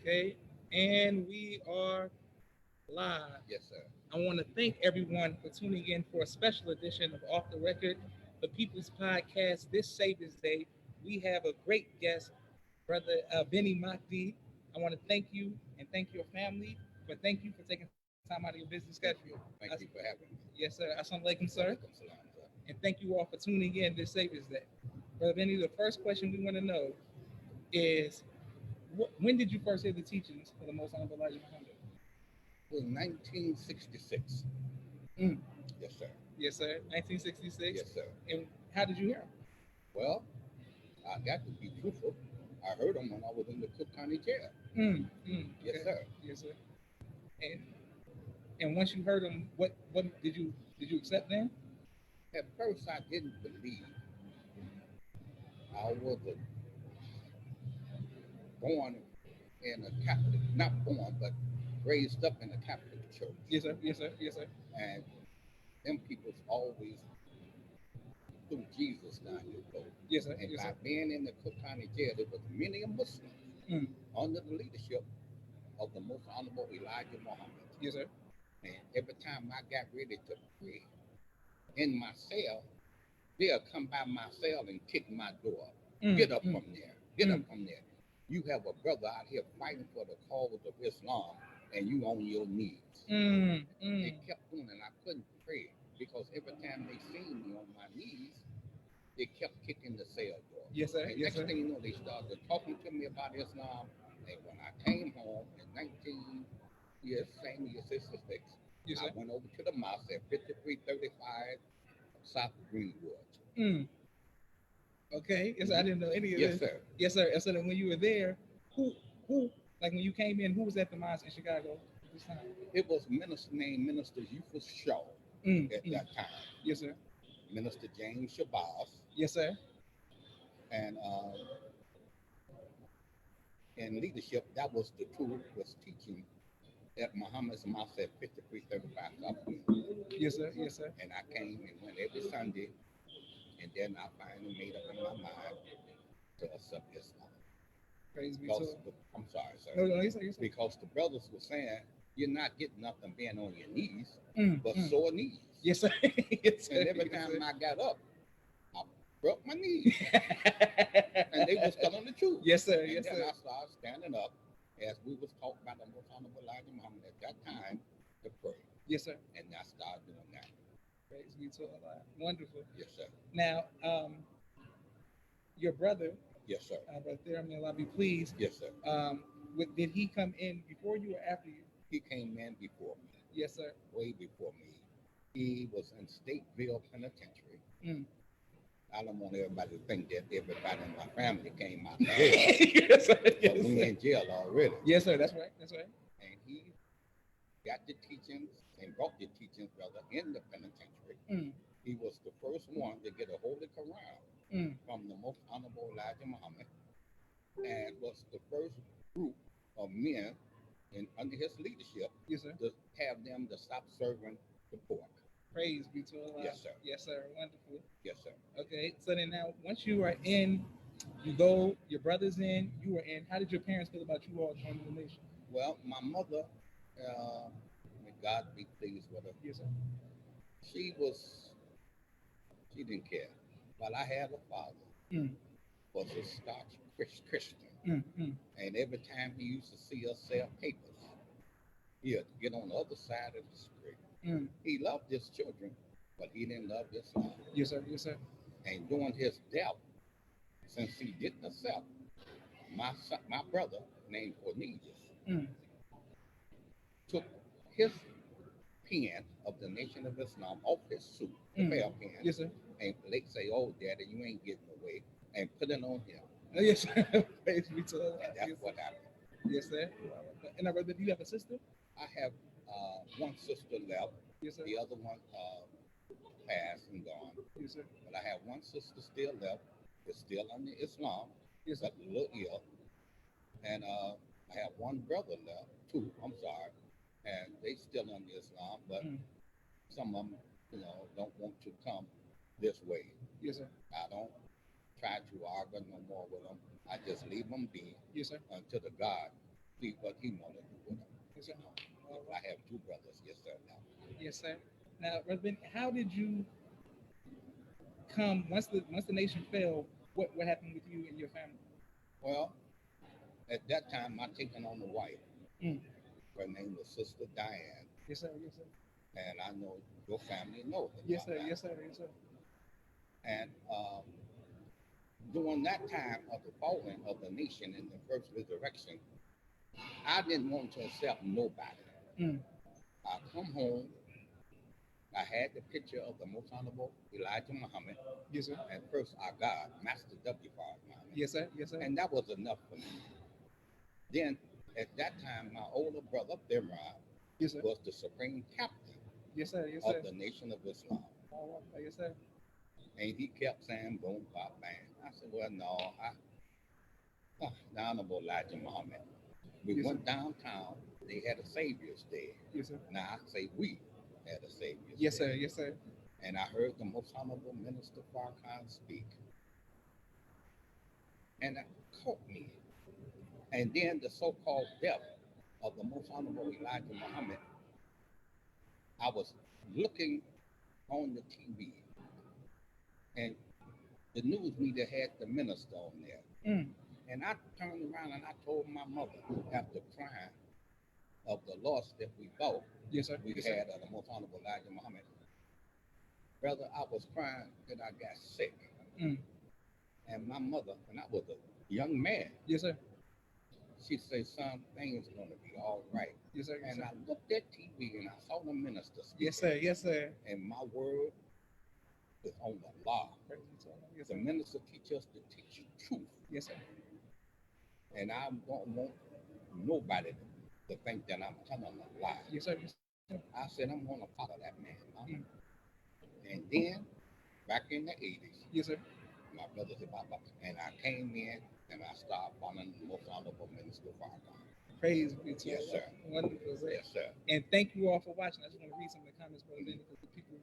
Okay, and we are live. Yes, sir. I want to thank everyone for tuning in for a special edition of Off the Record, the People's Podcast. This Savior's Day, we have a great guest, Brother Bennie Mahdi. I want to thank you and thank your family, but thank you for taking time out of your busy schedule. Thank you for having me. Yes, sir. Assalamu alaikum, sir. Walaikum salam, sir. And thank you all for tuning in this Savior's Day. Brother Benny, the first question we want to know is when did you first hear the teachings of the Most Honorable Elijah Muhammad? It was 1966. Mm. Yes, sir. Yes, sir. 1966. Yes, sir. And how did you hear him? Well, I got to be truthful. I heard him when I was in the Cook County jail. Yes, Okay. sir. Yes, sir. And and once you heard him, what did you accept then? At first, I didn't believe. I was born in a Catholic, not born, but raised up in a Catholic church. Yes, sir. Yes, sir. Yes, sir. And them people's always threw Jesus down your throat. Yes, sir. And Yes, by sir. being in the Cook County jail, there was many Muslims Mm. under the leadership of the Most Honorable Elijah Muhammad. Yes, sir. And every time I got ready to pray in my cell, they'll come by my cell and kick my door. Get up from there. Get up from there. You have a brother out here fighting for the cause of Islam, and you on your knees. They kept doing it, and I couldn't pray because every time they seen me on my knees, they kept kicking the cell door. Yes, sir. And Yes, next sir. thing you know, they started talking to me about Islam. And when I came home in 1966, Yes, I sir. went over to the mosque at 5335 South Greenwood. Mm. Okay. Yes, I didn't know any of Yes, this. sir. Yes, sir. And so then when you were there, who like when you came in, who was at the mosque in Chicago at this time? It was minister named Minister Euphus Shaw at that time. Yes, sir. Minister James Shabazz, Yes, sir. and in leadership, that was the two who was teaching at Muhammad's Mosque at 5335 South Greenwood. Yes, sir. Yes, sir. And I came and went every Sunday, and then I finally made up in my mind to accept Islam. Praise be Because to. I'm sorry, sir. No, yes, sir. Yes, sir. Because the brothers were saying you're not getting nothing being on your knees, but Mm. sore knees. Yes, sir. Yes, sir. And every Yes, time sir. I got up, I broke my knees, and they was telling the truth. Yes, sir. And Yes, then sir. I started standing up as we was taught by the Most Honorable Elijah Muhammad at that time to pray, Yes, sir. and I started doing that. Praise be to Allah. Wonderful. Yes, sir. Now, your brother, Yes, sir. Brother Theron, may Allah be pleased. Yes, sir. Did he come in before you or after you? He came in before me, Yes, sir. way before me. He was in Stateville Penitentiary. Mm. I don't want everybody to think that everybody in my family came out. Yes, sir. But Yes, we sir. in jail already. Yes, sir. That's right. That's right. And he got the teachings and brought the teachings, brother, in the penitentiary. Mm. He was the first one to get a Holy Quran Mm. from the Most Honorable Elijah Muhammad, and was the first group of men under his leadership Yes, sir. to have them to stop serving the pork. Praise be to Allah. Yes, sir. Yes, sir. Wonderful. Yes, sir. Okay. So then now, once you are in, you go, your brother's in, you were in. How did your parents feel about you all joining the nation? Well, my mother, may God be pleased with her, Yes, sir. she didn't care. But I had a father, Mm. was a staunch Christian. Mm. Mm. And every time he used to see us sell papers, he'd get on the other side of the street. Mm. He loved his children, but he didn't love Islam. Yes, sir. Yes, sir. And during his death, since he didn't accept, my brother, named Cornelius, Mm. took his pen of the Nation of Islam off his suit, the Mm. bell pen, Yes, sir. and they say, "Oh, Daddy, you ain't getting away," and put it on him. Oh, yes, sir. Praise be to Allah. And that's Yes, what sir. happened. Yes, sir. And now, brother, do you have a sister? I have one sister left. Yes, sir. The other one passed and gone. Yes, sir. But I have one sister still left. It's still under Islam, Yes, sir. but a little ill. And I have one brother left, two, I'm sorry, and they still under Islam, but Mm. some of them, don't want to come this way. Yes, sir. I don't try to argue no more with them. I just leave them be Yes, sir. until the God see what he wanted to do with them. Yes, sir. You know, I have two brothers. Yes, sir. Now, Yes, sir. Now, Brother Benny, how did you come once the nation fell? What happened with you and your family? well, at that time, I taken on a wife. Mm. Her name was Sister Diane, Yes, sir. Yes, sir. and I know your family knows Yes, about sir. that. Yes, sir. Yes, sir. And during that time of the falling of the nation in the first resurrection, I didn't want to accept nobody. Mm. I come home, I had the picture of the most honorable Elijah Muhammad, Yes, sir. and first our God, Master W. Fard Muhammad. Yes, sir. Yes, sir. And that was enough for me. Then at that time, my older brother, Theron, Yes, sir. was the Supreme Captain Yes, sir. Yes, of sir. the Nation of Islam. Oh, yes, sir. And he kept saying, boom, pop, bang. I said, well, no, the Honorable Elijah Muhammad. We Yes, went downtown. They had a Savior's Day. Yes, sir. Now I say we had a Savior's Yes, Day. sir. Yes, sir. And I heard the Most Honorable Minister Farrakhan speak. And that caught me. And then the so-called death of the Most Honorable Elijah Muhammad, I was looking on the TV, and the news media had the minister on there. Mm. And I turned around and I told my mother, after crying of the loss that we both Yes, sir. we Yes, had sir. of the Most Honorable Elijah Muhammad, brother, I was crying that I got sick. Mm. And my mother, when I was a young man, Yes, sir. she said, son, things going to be all right. Yes, sir. Yes, And sir. I looked at TV and I saw the minister speaking. Yes, sir. Yes, sir. And my word is on the law. Praise be to Allah. Yes, The sir. minister teach us to teach you truth. Yes, sir. And I don't want nobody to think that I'm telling a lie. Yes, sir. Yes, sir. I said, I'm going to follow that man. Mm. And then, back in the 80s, Yes, sir. my brother said, Papa, and I came in and I started following the Most Honorable Minister Farrakhan. Praise be to Yes, Allah. sir. Wonderful, sir. Yes, sir. And thank you all for watching. I just want to read some of the comments, Brother Benny, because the people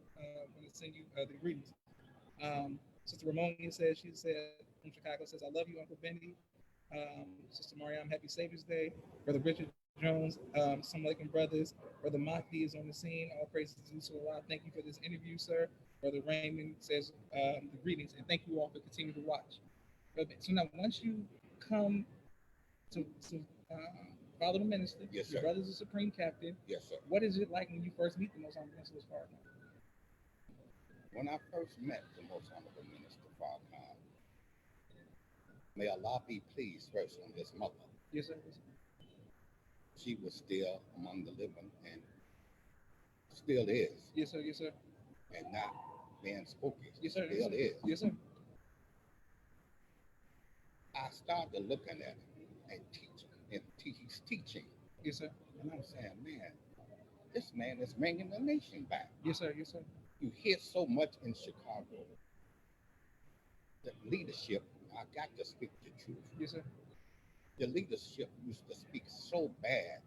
want to send you the greetings. Sister Ramona says, she said from Chicago, says, I love you, Uncle Benny. Sister Mariam, happy Savior's Day. Brother Richard Jones, some Lakin brothers. Brother Mahdi is on the scene. All praises due to Allah. Thank you for this interview, sir. Brother Raymond says the greetings, and thank you all for continuing to watch. So now, once you come to follow the minister, Yes, your sir. brother's a Supreme Captain. Yes, sir. What is it like when you first meet the Most Honorable Minister Farrakhan? When I first met the Most Honorable Minister Farrakhan, may Allah be pleased first on his mother. Yes, sir. Yes, sir. She was still among the living and still is, Yes, sir. Yes, sir. and not being spoken. Yes, sir. Still is. Yes, sir. I started looking at him and teaching, and he's teaching. Yes, sir. And I'm saying, man, this man is bringing the nation back. Yes, sir. Yes, sir. You hear so much in Chicago. The leadership, I got to speak the truth. Yes, sir. The leadership used to speak so bad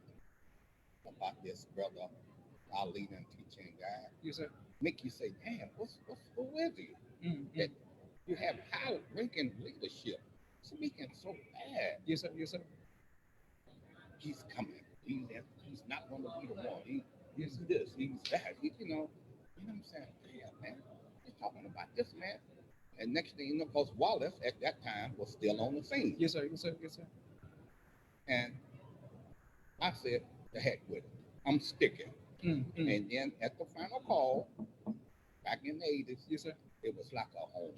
about this brother, our leader and teaching guy. Yes, sir. Make you say, damn, who is he? Mm-hmm. That you have high ranking leadership speaking so bad. Yes, sir. Yes, sir. He's coming. He's not going to be the one. He's Yes, this, he's that. You know what I'm saying? Damn, man. He's talking about this man. And next thing you know, because Wallace at that time was still on the scene. Yes, sir. Yes, sir. Yes, sir. And I said, the heck with it. I'm sticking. Mm-hmm. And then at the final call, back in the 80s, Yes, sir. it was like a home.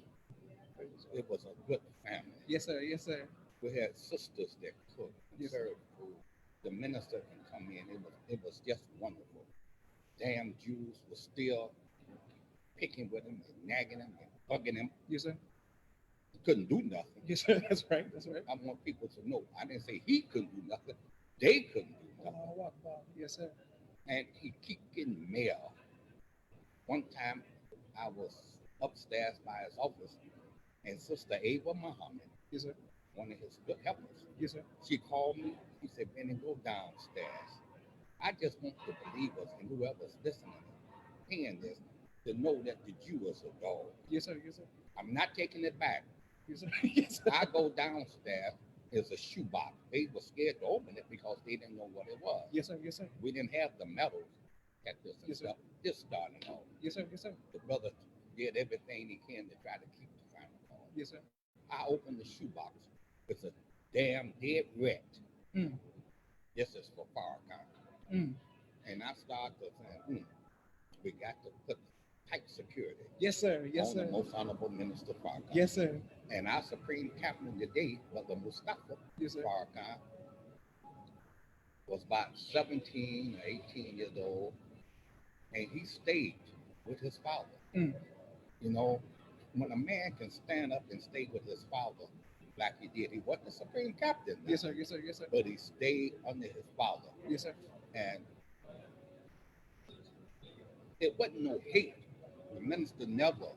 It was a good family. Yes, sir. Yes, sir. We had sisters that cooked and Yes. served food. The minister can come in. It was just wonderful. Damn Jews were still picking with him and nagging him and bugging him. Yes, sir. Couldn't do nothing. Yes, sir. That's right. That's right. I want people to know. I didn't say he couldn't do nothing. They couldn't do nothing. Allahu Akbar. Yes, sir. And he keep getting mail. One time I was upstairs by his office, and Sister Ava Muhammad, Yes, sir. one of his good helpers, Yes, sir. she called me. She said, Benny, go downstairs. I just want the believers and whoever's listening, hearing this, to know that the Jew is a dog. Yes, sir. Yes, sir. I'm not taking it back. Yes, sir. Yes, sir. I go downstairs is a shoebox. They were scared to open it because they didn't know what it was. Yes, sir. Yes, sir. We didn't have the metals at this and Yes, sir. stuff. Just starting off. Yes, sir. Yes, sir. The brother did everything he can to try to keep the final call. Yes, sir. I opened the shoebox. It's a damn dead rat. Mm. This is for Farrakhan. Mm. And I started saying, we got to put tight security Yes, sir. Yes, on sir. the most honorable Minister Farrakhan. Yes, sir. And our Supreme Captain today, Brother Mustafa Yes, sir. Farrakhan, was about 17 or 18 years old, and he stayed with his father. Mm. You know, when a man can stand up and stay with his father, like he did, he wasn't the Supreme Captain. Now, Yes, sir. Yes, sir. Yes, sir. but he stayed under his father. Yes, sir. And it wasn't no hate. The minister never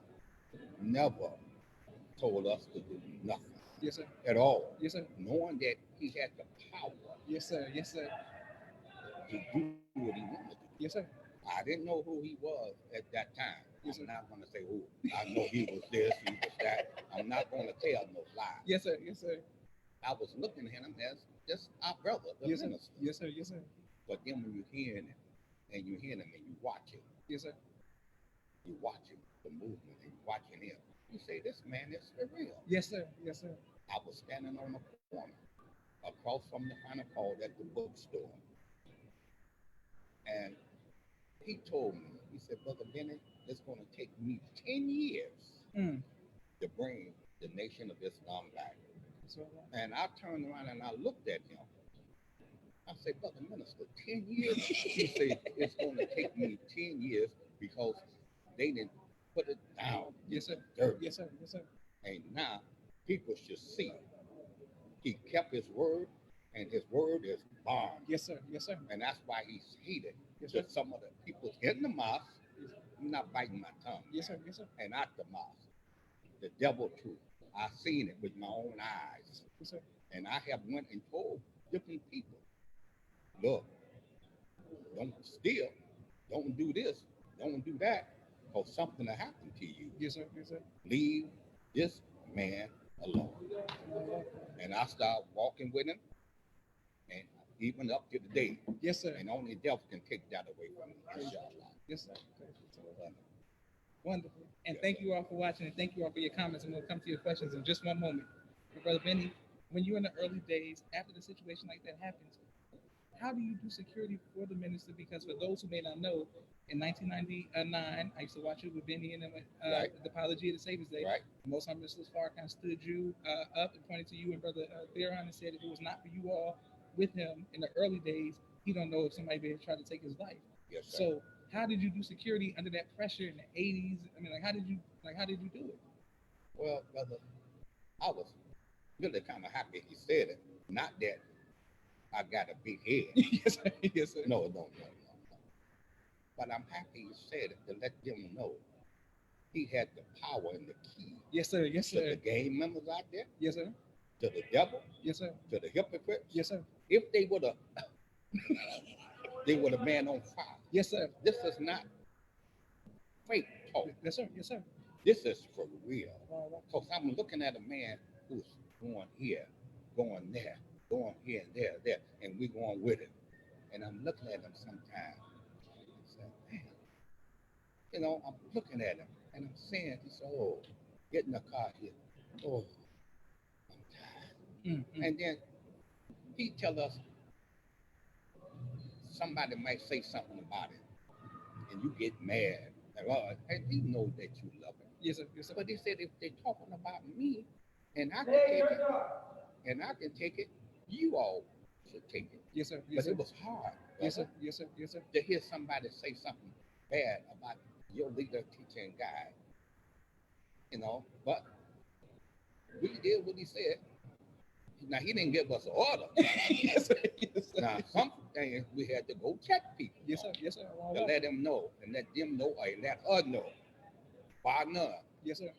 told us to do nothing. Yes, sir. At all. Yes, sir. Knowing that he had the power. Yes, sir. Yes, sir. To do what he wanted to do. Yes, sir. I didn't know who he was at that time. Yes, I'm not going to say who. I know he was this, he was that. I'm not going to tell no lie. Yes, sir. Yes, sir. I was looking at him as just our brother, the yes, minister. Sir. Yes, sir. Yes, sir. But then when you hear him and you hear him and you watch him, yes, sir. You watching the movement and you watching him, you say, this man is for real. Yes, sir. Yes, sir. I was standing on the corner across from the final call at the bookstore. And he told me, he said, Brother Bennie, it's going to take me 10 years to bring the Nation of Islam back. And I turned around and I looked at him. I said, Brother Minister, 10 years? He said, it's going to take me 10 years because they didn't put it down. Yes, sir. Dirt. Yes, sir. Yes, sir. And now people should see he kept his word, and his word is bond. Yes, sir. Yes, sir. And that's why he's hated. Yes, sir. Some of the people in the mosque, I'm not biting my tongue. Yes, sir. Yes, sir. And at the mosque, the devil too. I've seen it with my own eyes. Yes, sir. And I have went and told different people, look, don't steal, don't do this, don't do that, or something will happen to you. Yes, sir. Yes, sir. Leave this man alone. And I started walking with him, and even up to the day. Yes, sir. And only devil can take that away from me. Inshallah. Yes, sir. Wonderful. And thank you all for watching, and thank you all for your comments. And we'll come to your questions in just one moment. Brother Bennie, when you're in the early days, after the situation like that happens, how do you do security for the minister? Because for those who may not know, in 1999, I used to watch it with Bennie and the Apology of the Savior's Day. Right. Most of Mr. Farrakhan stood you up and pointed to you and Brother Theron and said, if it was not for you all with him in the early days, he don't know if somebody may try to take his life. Yes, sir. So how did you do security under that pressure in the 80s? I mean, how did you do it? Well, brother, I was really kind of happy he said it. Not that I got a big head. Yes, sir. Yes, sir. No. But I'm happy he said it to let them know he had the power and the key. Yes, sir. Yes, sir. To the gang members out there. Yes, sir. To the devil. Yes, sir. To the hypocrites. Yes, sir. If they would have, they would have man on fire. Yes, sir. This is not fake talk. Yes, sir. Yes, sir. This is for real. Because I'm looking at a man who's going here, going there, going here and there, and we're going with him. And I'm looking at him sometimes. You know, I'm looking at him and I'm saying, he said, oh, get in the car here. Oh, I'm tired. Mm-hmm. And then he tell us somebody might say something about it and you get mad. Like, oh, and he knows that you love him. Yes, sir. Yes, sir. But he said, if they're talking about me and I can take it, you all should take it. Yes, sir. But Yes, sir. it was hard. Yes, sir. Yes, sir. Yes, sir. To hear somebody say something bad about your leader, teacher, and guide. You know, but we did what he said. Now, he didn't give us an order. Yes, sir. Yes, sir. Now, some things we had to go check people. Yes, sir. Yes, sir. To let them know, and let them know, or let her know. Bar none. Yes, sir.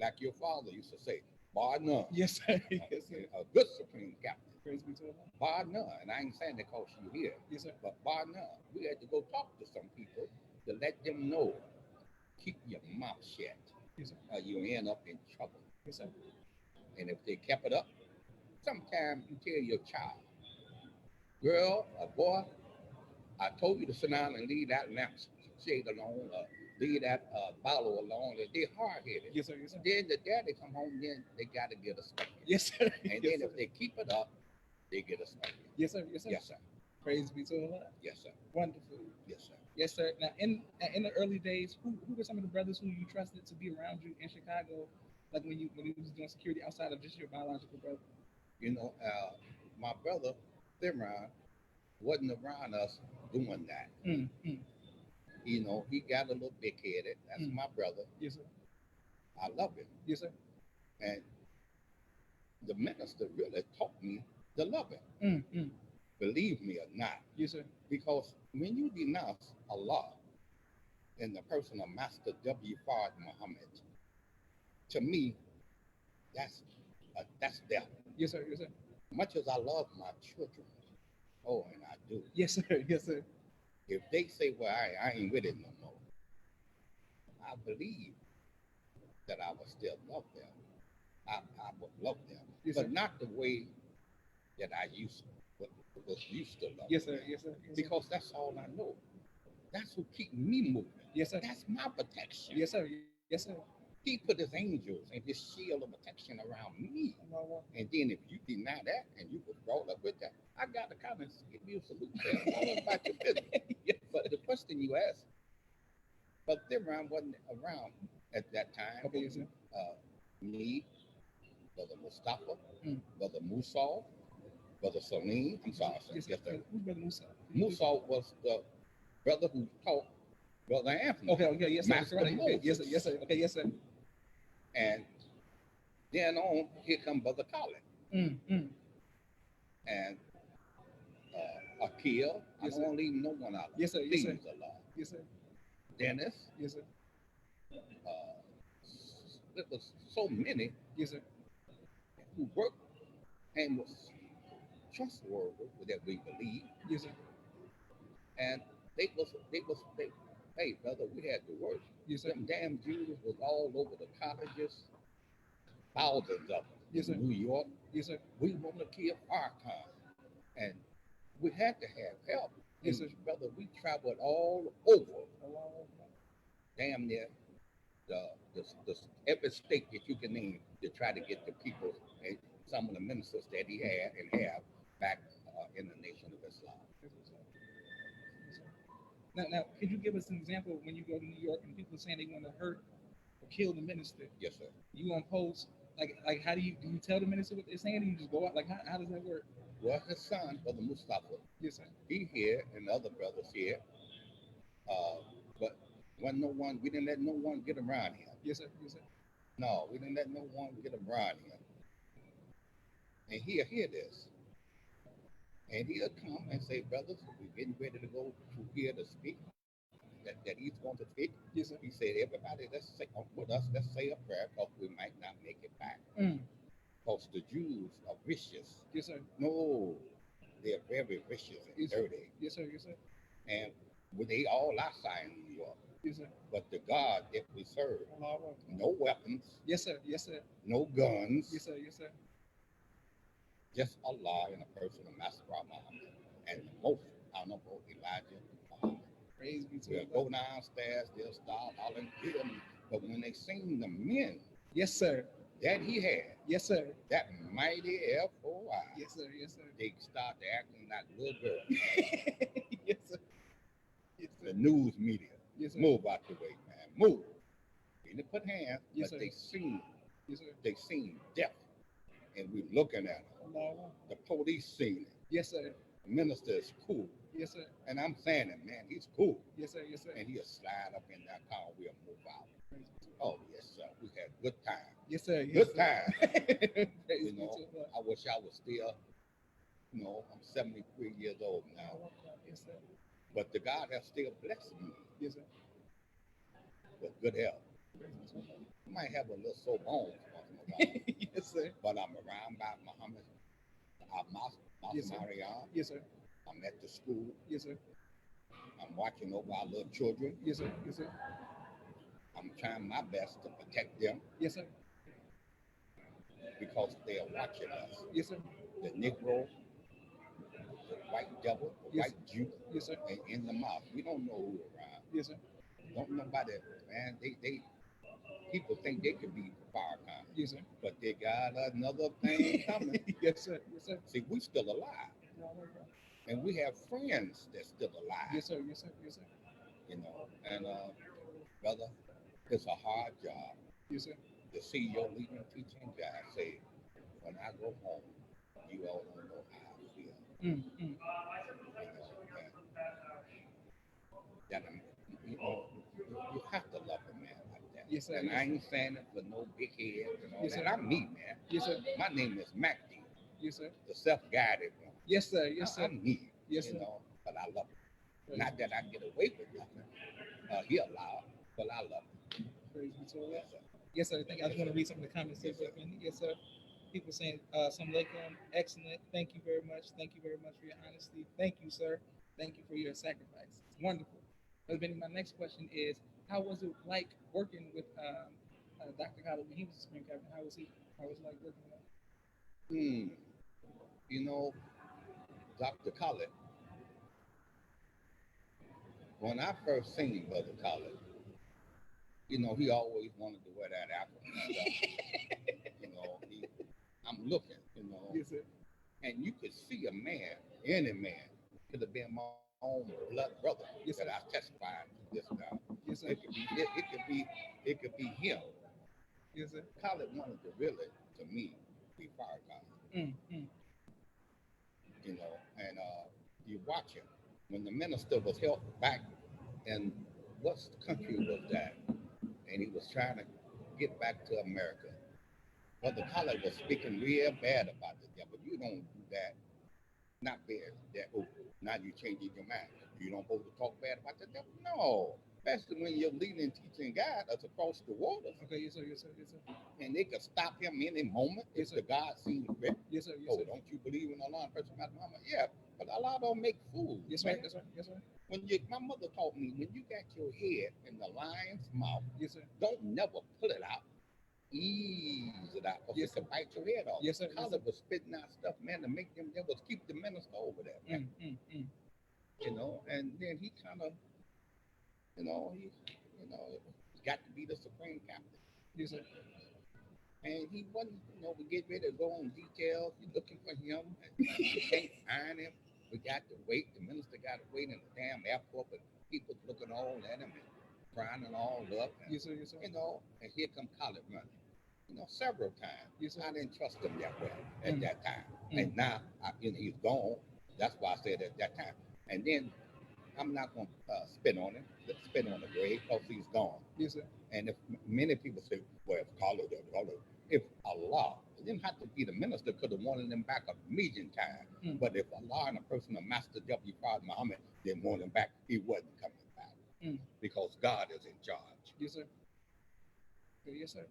Like your father used to say, bar none. Yes, sir. Yes, sir. A good Supreme Captain. Praise be to Allah. Bar none. And I ain't saying that because you here. Yes, sir. But bar none. We had to go talk to some people to let them know, keep your mouth shut. Yes, sir. Or you end up in trouble. Yes, sir. And if they kept it up, Sometimes you tell your child, girl or boy, I told you to sit down and leave that lampshade alone, or leave that bottle alone. They're hard headed. Yes, sir. Yes, sir. Then the daddy come home, then they got to get a spanking. Yes, sir. And yes, then sir. if they keep it up, they get a spanking. Yes, sir. Yes, sir. Yes, sir. Praise be to Allah. Yes, sir. Wonderful. Yes, sir. Yes, sir. Now, in the early days, who were some of the brothers who you trusted to be around you in Chicago, like when you was doing security outside of just your biological brother? You know, my brother Theron wasn't around us doing that. You know, he got a little big headed. That's my brother. Yes, sir. I love him. Yes, sir. And the minister really taught me to love him. Believe me or not. Yes, sir. Because when you denounce Allah in the person of Master W. Fard Muhammad, to me, that's death. Yes, sir. Yes, sir. Much as I love my children, oh, and I do. Yes, sir. Yes, sir. If they say, well, I ain't with it no more, I believe that I would still love them. I would love them, yes, but sir. not the way that I was used to love yes, them. Sir. Yes, sir. Yes, because sir. that's all I know. That's who keep me moving. Yes, sir. That's my protection. Yes, sir. Yes, sir. He put his angels and his shield of protection around me. And then if you deny that and you was brought up with that, I got to come and give you a salute there. I don't know about your business. yes. But the question you asked, but Theron wasn't around at that time. Okay, yes, sir. Me, Brother Mustafa, Brother Musa, Brother Salim. I'm sorry, sir. Yes, Yes, sir. Who's Brother Musa? Musa was the brother who taught Brother Anthony. Okay, yes, sir. Master Right. Moses. Yes, sir. Yes, sir. Okay, yes, sir. And then on, here come Brother Colin. And Akil. Yes, I don't leave no one out. Yes, sir. Yes, sir. Please, Allah. Yes, sir. Dennis. Yes, sir. There was so many Yes, sir. who worked and was trustworthy that we believe. Yes, sir. And they, hey brother, we had to work. Yes, sir. Them damn Jews was all over the colleges, thousands of them. Yes, sir. In New York. Yes, sir. We want to kill Farrakhan. And we had to have help. Yes, sir. Brother, we traveled all over. Damn near every state that you can name to try to get the people and some of the ministers that he had and have back in the Nation of Islam. Now, could you give us an example when you go to New York and people are saying they want to hurt or kill the minister? Yes, sir. You on post, like how do you tell the minister what they're saying? Or you just go out, like how does that work? Well, his son, Brother Mustafa, yes, sir. He here and the other brothers here, but we didn't let no one get around him. Yes, sir. Yes, sir. No, we didn't let no one get around him. And he'll hear this. And he'll come and say, brothers, we're getting ready to go to here to speak. That he's going to speak. Yes, sir. He said, everybody, let's say a prayer because we might not make it back. Because the Jews are vicious. Yes, sir. No, they're very vicious and dirty. Yes, sir. Yes, sir. And they all outside in New York. Yes, sir. But the God that we serve, no weapons. Yes, sir. Yes, sir. No guns. Yes, sir. Yes, sir. Just Allah in a person of Master Muhammad and the most honorable Elijah Muhammad. Praise be to God. They'll go downstairs, they'll start hollering, kill me. But when they seen the men, yes, sir, that he had, yes, sir, that mighty FOI, yes, sir, yes, sir, they start acting like little girls. yes, sir. Yes, sir. The news media, yes, sir. Move out the way, man, move. They didn't put hands, yes, but sir. they seen death, and we looking at them. The police seen it. Yes, sir. The minister is cool. Yes, sir. And I'm saying it, man, he's cool. Yes, sir. Yes, sir. And he'll slide up in that car, we'll move out. Oh, yes, sir. We had good time. Yes, sir. Yes, good sir. time. You know, I wish I was still, I'm 73 years old now. Yes, sir. But the God has still blessed me. Yes, sir. With good health. I might have a little sore bones once in a while. Yes, sir. But I'm around by Muhammad. Yes, sir. Yes, sir. I'm at the school. Yes, sir. I'm watching over our little children. Yes, sir. Yes, sir. I'm trying my best to protect them. Yes, sir. because they are watching us. Yes, sir. The Negro, the white devil, the Yes. white Jew, Yes, sir. in the mouth. We don't know who around. Yes, sir. Don't nobody, man. They people think they could be Farrakhan, Yes, sir. but they got another thing coming. Yes, sir. Yes, sir. See, we still alive, and we have friends that's still alive. Yes, sir. Yes, sir. Yes, sir. You know, and brother, it's a hard job. Yes, sir. To see your leading teaching guy say, when I go home, you all don't know how I feel. Mm. You know, that you know, you have to love a man like that. Yes, sir. And Yes, I ain't saying it for no big head and all Yes, that. sir. I'm me, man. Yes, sir. My name is Mahdi, Yes, sir. the self-guided one. Yes, sir. Yes, sir. I'm me, Yes, you sir. know, but I love him. Not that I get away with nothing. He allowed, but I love him. Praise be to Allah. Yes, sir. Yes, sir. I think I just want to read some of the comments here. Yes, sir. Yes, sir. People saying, "Some Lakem, excellent. Thank you very much. Thank you very much for your honesty. Thank you, sir. Thank you for your sacrifice. It's wonderful." But Benny, my next question is, how was it like working with Dr. Khaled when he was the Supreme Captain? How was he? How was it like working with him? You know, Dr. Khaled, when I first seen Brother Khaled, you know, he always wanted to wear that African stuff. You know, I'm looking, you know, Yes, sir. and you could see a man, any man, could have been my own blood brother Yes, that sir. I testified to this guy. Yes, sir. It could be him. Yes, sir. Khaled wanted to really, to me, be Farrakhan. You know, and you watch him when the minister was held back, and what country was that? And he was trying to get back to America. Brother Khaled was speaking real bad about the devil. You don't do that. Not bad. That now you changing your mind. You don't supposed to talk bad about the devil. No, especially when you're leading teaching God that's across the water. Okay. Yes, sir. Yes, sir. Yes, sir. And they could stop him any moment Yes, if sir. the God seems fit. Yes, sir. Yes, Oh, sir. don't you believe in Allah? Muhammad? Yeah, but Allah don't make fools. Yes, sir. man. Yes, sir. Yes, sir. My mother taught me, when you got your head in the lion's mouth, Yes, sir. don't never pull it out. Ease it out, because Yes, it can bite your head off. Yes, sir. Yes, Khaled was spitting out stuff, man, to make them devils keep the minister over there, man. You know, and then he kind of, he got to be the Supreme Captain. Yes, sir. And he wasn't, we get ready to go on details. You're looking for him, and you can't find him. We got to wait. The minister got to wait in the damn airport, but people looking all at him and crying and all up. And, Yes, sir. Yes, sir. And here come Khaled running. Several times. Yes, sir. I didn't trust him that way at that time. Mm. And now, he's gone. That's why I said at that time. And then I'm not going to spit on him, spit on the grave, because he's gone. Yes, sir. And if many people say, well, if Allah, it didn't have to be the minister, could have wanted him back a million times. But if Allah and a person of Master W. Prophet Muhammad didn't want him back, he wasn't coming back. Because God is in charge. Yes, sir. Okay, yes, sir.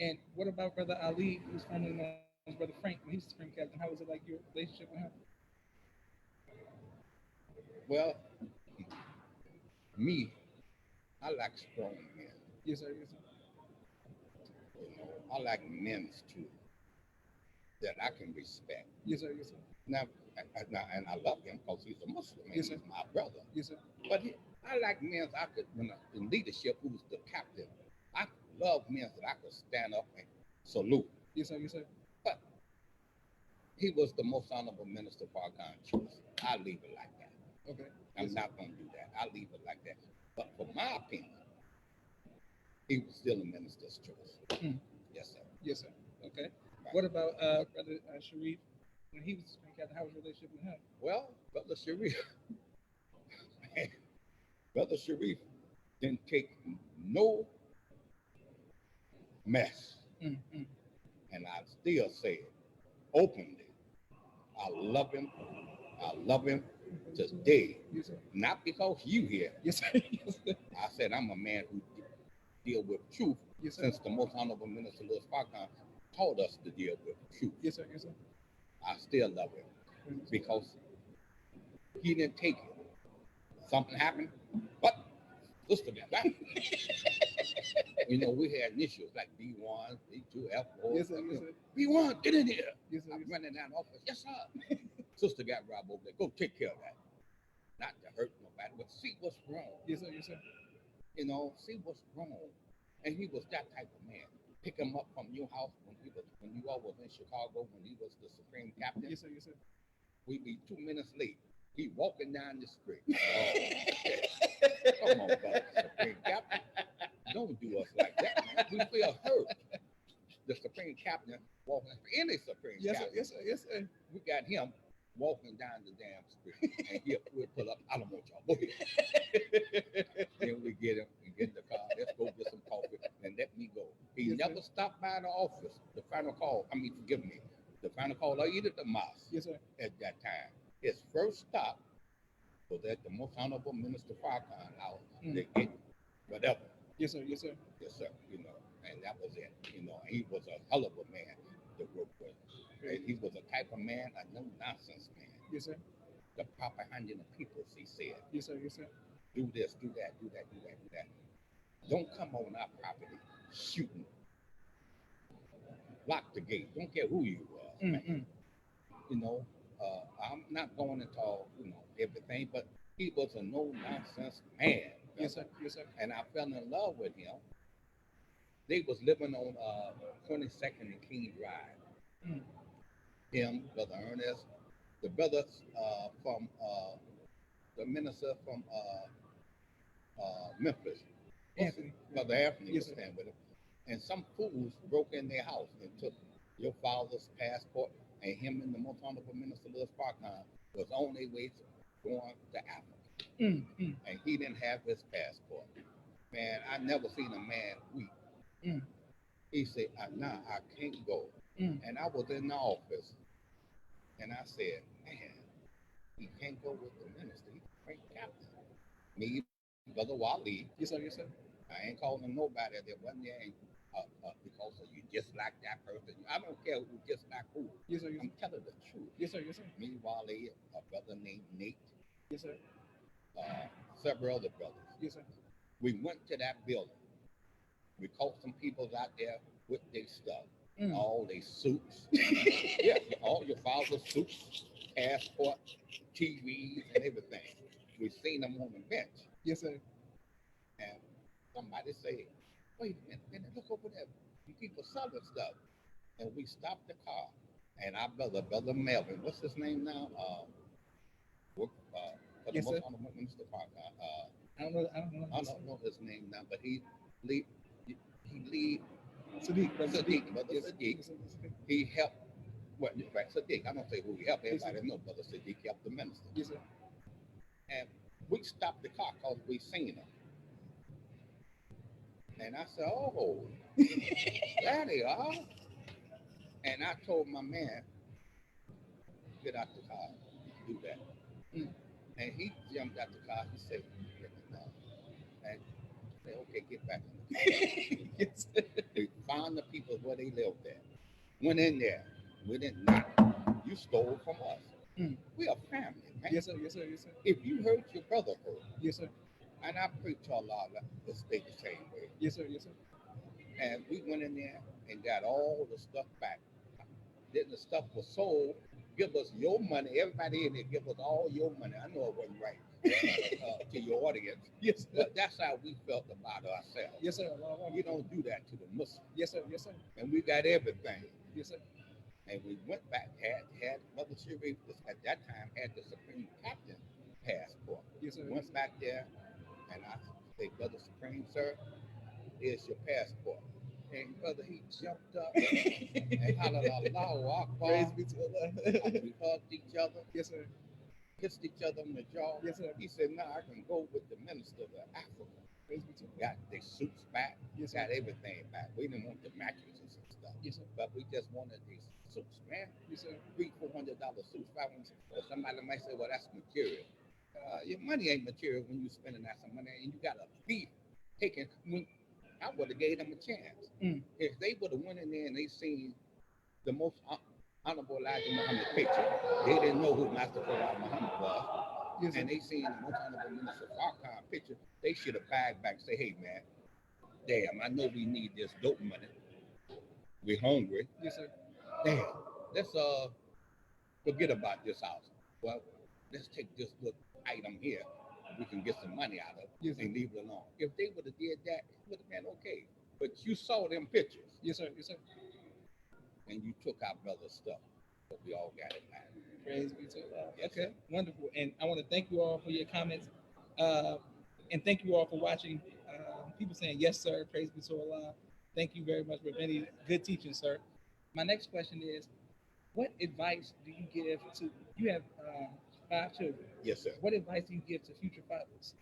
And what about Brother Ali, who's formerly known as Brother Frank, when he's the Supreme Captain? How was it like your relationship with him? Well, me, I like strong men. Yes, sir. Yes, sir. I like men too that I can respect. Yes, sir. Yes, sir. Now, and I love him because he's a Muslim. And Yes, he's sir. my brother. Yes, sir. But I like men I could, in leadership, who's the captain. I love men that I could stand up and salute. Yes, sir. Yes, sir. But he was the most honorable minister Farrakhan chose. I leave it like that. Okay. I'm not going to do that. I leave it like that. But for my opinion, he was still a minister's choice. Yes, sir. Yes, sir. Okay. Right. What about Brother Sharif? When he was the Supreme Captain, how was your relationship with him? Well, Brother Sharif, Brother Sharif didn't take no mess. And I still say it openly. I love him. I love him today. Yes, sir. Not because you here. Yes, sir. Yes, sir. I said I'm a man who deal with truth. Yes, sir. Since the most honorable minister Louis Farrakhan taught us to deal with truth. Yes, sir. Yes, sir. I still love him because he didn't take it. Something happened, but sister did that. You know, we had initials like B1, B2, F4. Yes, sir. Yes, sir. B1, get in here. Yes, sir. I'm running down the office. Yes, sir. Sister got robbed over there. Go take care of that. Not to hurt nobody, but see what's wrong. Yes, sir. Yes, sir. You know, see what's wrong. And he was that type of man. Pick him up from your house when you all was in Chicago when he was the Supreme Captain. Yes, sir. Yes, sir. We'd be 2 minutes late. He walking down the street. Oh, come on, brother, Supreme Captain. Don't do us like that, man. We feel hurt. The Supreme Captain walking, any Supreme Yes, sir. Captain. Yes, sir. Yes, sir. We got him walking down the damn street. And we'll pull up. I don't want y'all. Go ahead. Then we get him and get in the car. Let's go get some coffee and let me go. He Yes, never sir. stopped by the office. The final call, forgive me. The final call, I eat at the mosque Yes, sir. at that time. His first stop was at the Most Honorable Minister Farrakhan house. They get whatever. Yes, sir. Yes, sir. Yes, sir. You know, and that was it. You know, he was a hell of a man to work with. And he was a type of man, a no nonsense man. Yes, sir. The propaganda of people, he said. Yes, sir. Yes, sir. Do this, do that, do that, do that, do that. Don't come on our property shooting. Lock the gate. Don't care who you was. Man. You know, I'm not going into all, everything, but he was a no nonsense man. Yes, sir. Yes, sir. And I fell in love with him. They was living on 22nd and King Drive. Him, Brother Ernest, the brothers from the minister from Memphis, Anthony. Brother Anthony Yes, was sir. staying with him. And some fools broke in their house and took your father's passport, and him and the Most Honorable Minister Louis Farrakhan was on their way to going to Africa. And he didn't have his passport. Man, I never seen a man weep. He said, nah, I can't go. And I was in the office, and I said, man, he can't go with the minister. He's the great captain. Me, Brother Wally. Yes, sir. Yes, sir. I ain't calling nobody that wasn't there because of you just like that person. I don't care who just like who. Yes, sir. Yes, I'm sir. telling the truth. Yes, sir. Yes, sir. Me, Wally, a brother named Nate, Yes, sir. several other brothers. Yes, sir. We went to that building. We caught some people out there with their stuff. All their suits. Yeah, all your father's suits, passport, TVs, and everything. We seen them on the bench. Yes, sir. And somebody said, wait a minute, look over there. You people selling stuff. And we stopped the car. And our brother Melvin, what's his name now? Yes, sir. Minister Farrakhan. I don't know. I don't know his name now, but he lead Sadiq. Brother Sadiq, Brother Yes, Sadiq. yes, sir. Yes, sir. He helped. Well, right, Sadiq. I don't say who he helped. Yes, sir. Everybody know Brother Sadiq helped the minister. Yes, sir. And we stopped the car because we seen him. And I said, oh, there they are. And I told my man, get out the car, do that. And he jumped out the car. He said, get the car. And I said, okay, get back in the car. Yes. We found the people where they lived at. Went in there. We didn't know. You stole from us. We are family, man. Yes, sir. Yes, sir. Yes, sir. If you hurt, your brother hurt. Yes, sir. And I preach to Allah to stay the same way. Yes, sir. Yes, sir. And we went in there and got all the stuff back. Then the stuff was sold. Give us your money. Everybody in there, give us all your money. I know it wasn't right to your audience. Yes, sir. But that's how we felt about ourselves. Yes, sir. You don't do that to the Muslims. Yes, sir. Yes, sir. And we got everything. Yes, sir. And we went back, had Mother Sharif at that time had the Supreme Captain passport. Yes, sir. Went back there and I said, Brother Supreme, sir, here's your passport. And brother, he jumped up and hollered Allahu Akbar. Praise be to Allah. We hugged each other, Yes, sir. kissed each other on the jaw. Yes, sir. He said, I can go with the minister of Africa. Praise be to Allah. Got their suits back, Yes, got sir. everything back. We didn't want the mattresses and stuff. Yes, sir. But we just wanted these suits, man. Yes, sir. $300-400 suits, $500. Or somebody might say, well, that's material. Your money ain't material when you spending that some money, and you got a thief taking. I would have gave them a chance. If they would have went in there and they seen the most honorable Elijah Muhammad picture, they didn't know who Master Elijah Muhammad was, Yes, sir. and they seen the most honorable Minister Farrakhan picture, they should have bagged back and say, hey man, Damn, I know we need this dope money. We're hungry. Yes, sir. Damn, let's forget about this house. Well, let's take this little item here. We can get some money out of it Yes, sir. and leave it alone. If they would have did that, it would have been okay. But you saw them pictures Yes, sir. Yes, sir. and you took our brother's stuff. But we all got it now. Praise be to Allah. Yes, Okay, sir. wonderful. And I want to thank you all for your comments. And thank you all for watching. People saying, yes, sir. Praise be to Allah. Thank you very much for Bennie. Good teaching, sir. My next question is, what advice do you give to, you have 5 children. Yes, sir. What advice do you give to future fathers?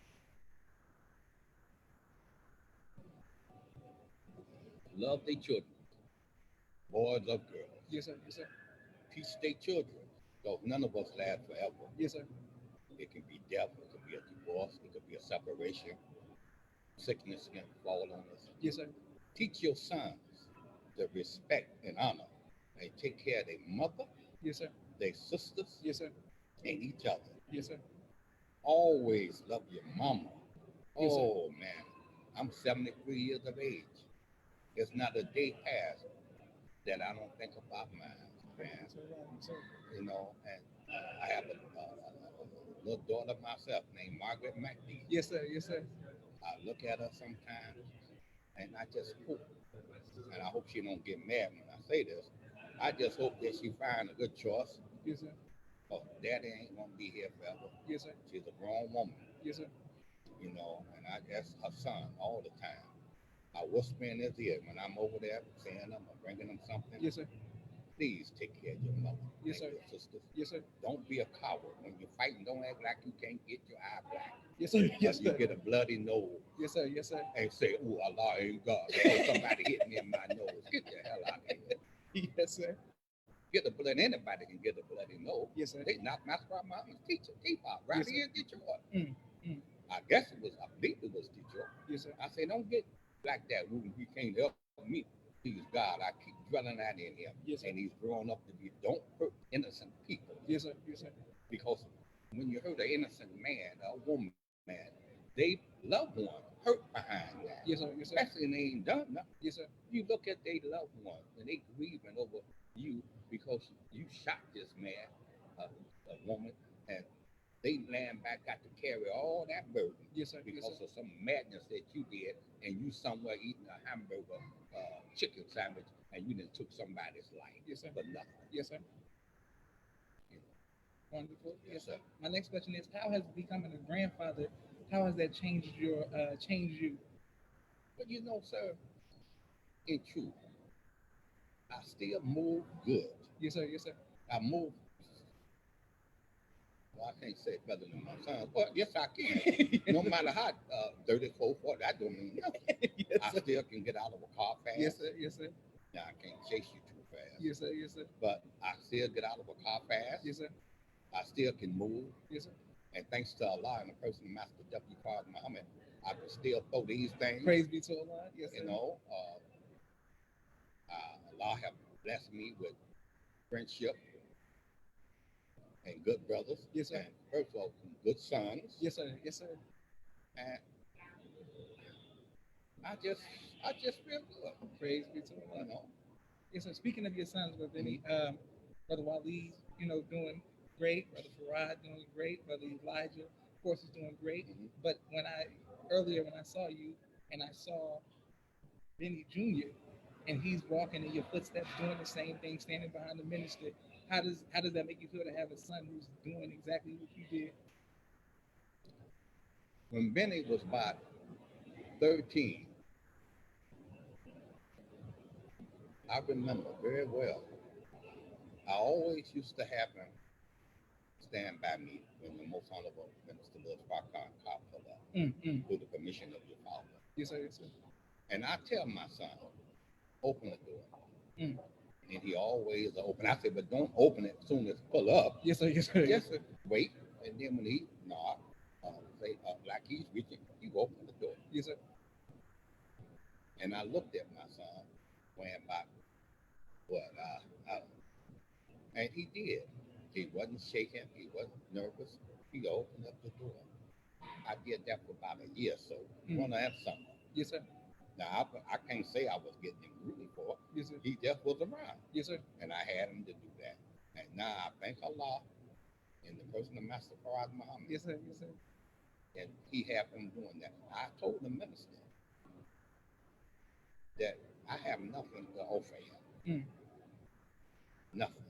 Love their children, boys or girls. Yes, sir. Yes, sir. Teach their children. So none of us last forever. Yes, sir. It can be death, it could be a divorce, it could be a separation. Sickness can fall on us. Yes, sir. Teach your sons to respect and honor and take care of their mother, Yes, sir. their sisters, Yes, sir. and each other. Yes, sir. Always love your mama. Yes, sir. Oh man, I'm 73 years of age. There's not a day passed that I don't think about mine, man. Yes, sir. You know, and I have a little daughter myself named Margaret Mahdi. Yes, sir. Yes, sir. I look at her sometimes and I just hope, and I hope she don't get mad when I say this, I just hope that she find a good choice. Yes, sir. Because daddy ain't gonna be here forever. Yes, sir. She's a grown woman, Yes, sir. you know, and that's her son all the time. I whisper in his ear when I'm over there seeing him or bringing him something. Yes, sir. Please take care of your mother. Yes, and sir. your sisters. Yes, sir. Don't be a coward. When you're fighting, don't act like you can't get your eye black. Yes, sir. Yes, You sir. get a bloody nose Yes, sir. Yes, sir. and say, "Oh, Allah ain't God." Oh, somebody hit me in my nose. Get the hell out of here. Yes, sir. Get a blood. Anybody can get a bloody nose. Yes, sir. They knocked my mama's teacher teeth out right Yes, here in Detroit. Mm. I guess it was. I believe it was Detroit. Yes, sir. I say, don't get like that when you can't help me. Please God, I keep drilling that in him. Yes, sir. And he's growing up to be, don't hurt innocent people. Yes, sir. Yes, sir. Because when you hurt an innocent man, a woman, man, they loved one hurt behind that. Yes, sir. Yes, sir. Especially when they ain't done nothing. Yes, sir. You look at their loved one and they grieving over you because you shot this man, a woman, and they land back got to carry all that burden. Yes, sir. Yes, Because sir. of some madness that you did, and you somewhere eating a hamburger, chicken sandwich, and you done took somebody's life. Yes, sir. For nothing. Yes, sir. Wonderful. Yes, sir. My next question is, how has becoming a grandfather, how has that changed changed you? But you know, sir, in truth, I still move good. Yes, sir. Yes, sir. I move. Well, I can't say it better than my son, but yes, I can. No matter how 34, 40, that don't mean nothing. Yes, I sir. still can get out of a car fast. Yes, sir. Yes, sir. Now, I can't chase you too fast. Yes, sir. Yes, sir. But I still get out of a car fast. Yes, sir. I still can move. Yes, sir. And thanks to Allah and the person, Master W. Card Muhammad, I can still throw these things. Praise be to Allah. Yes, sir. You know, Allah have blessed me with friendship and good brothers. Yes, sir. And first of all, some good sons. Yes, sir. Yes, sir. And I just feel good. Praise be to You Allah. know, Yes, sir. Speaking of your sons, Brother Bennie, Brother Waleed, doing great. Brother Farad doing great. Brother Elijah, of course, is doing great. Mhm. But when I saw you and I saw Bennie Jr. and he's walking in your footsteps, doing the same thing, standing behind the minister, how does that make you feel to have a son who's doing exactly what you did? when Benny was about 13, I remember very well. I always used to have him stand by me when the Most Honorable Minister Min Farrakhan called pulled up with the permission of your father. Yes, sir. Yes, sir. And I tell my son, open the door. Mm. And he always open. I said, but don't open it as soon as pull up. Yes, sir. Yes, sir. Just wait. And then when he knock, say like he's reaching, you open the door. Yes, sir. And I looked at my son, weighing about and he did. He wasn't shaking. He wasn't nervous. He opened up the door. I did that for about a year or so. Mm. One of that summer. Yes, sir. Now, I can't say I was getting him rooting for. Yes, sir. He just was around. Yes, sir. And I had him to do that. And now I thank Allah in the person of Master Farad Muhammad. Yes, sir. Yes, sir. And he have him doing that. I told the minister that I have nothing to offer him. Mm. Nothing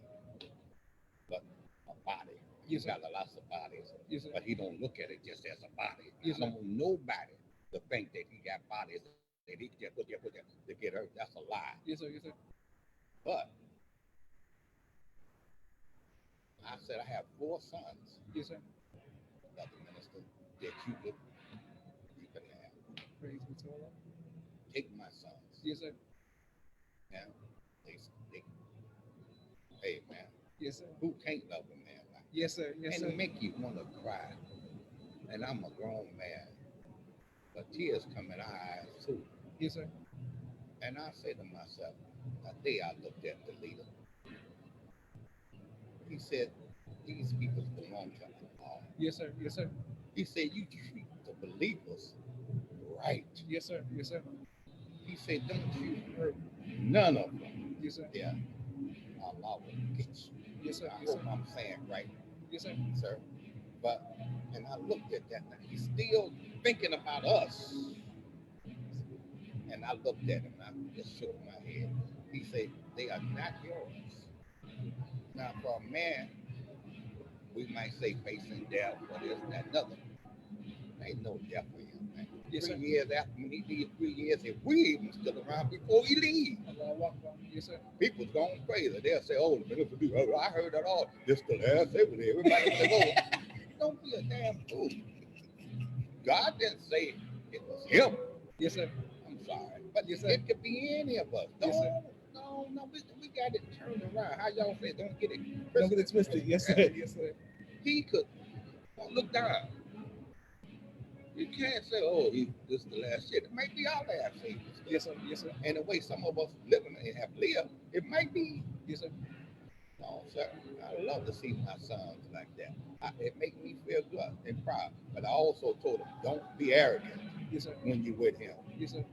but a body. Yes, He's got a lot of bodies. Yes, sir. But he don't look at it just as a body. Yes, I don't want nobody to think that he got bodies that he just put there to get hurt. That's a lie. Yes, sir. Yes, sir. But I said I have 4 sons. Yes, sir. Brother Minister, that you could have. Praise be to Allah. Take my sons. Yes, sir. And they hey man, Yes, sir. who can't love a man like that? Yes, sir. Yes, And sir. it make you want to cry. And I'm a grown man, but tears come in our eyes too. Yes, sir. And I say to myself, a day I looked at the leader. He said, these people belong to Allah. Yes, sir. Yes, sir. He said, you treat the believers right. Yes, sir. Yes, sir. He said, don't you hurt none of them. Yes, sir. Yeah, Allah will get you. Yes, sir. I Yes, hope sir. I'm saying right, Yes, sir. sir. But, and I looked at that, and he's still thinking about us. And I looked at him, and I just shook my head. He said, they are not yours. Now, for a man, we might say facing death, or this, that, another. Ain't no death for him, man. Yes, sir. 3 years after, when he did 3 years, if we even still around before he leave, Allahu Akbar. Yes, sir. people's going crazy. They'll say, oh, the minister do, oh, I heard that all. This the last day with everybody say, oh, don't be a damn fool. God didn't say it was him. Yes, sir. I'm sorry. But Yes, sir. it could be any of us. Yes, sir. No, we got it turned around. How y'all say, don't get it Don't get it twisted. Yes, sir. Yes, sir. He could look down. You can't say, oh, this is the last shit. It might be our last shit. Yes, sir. Yes, sir. And the way some of us living and have lived, it might be. Yes, sir. No, sir. I love to see my sons like that. It makes me feel good and proud. But I also told him, don't be arrogant Yes, sir. when you're with him. Yes, sir.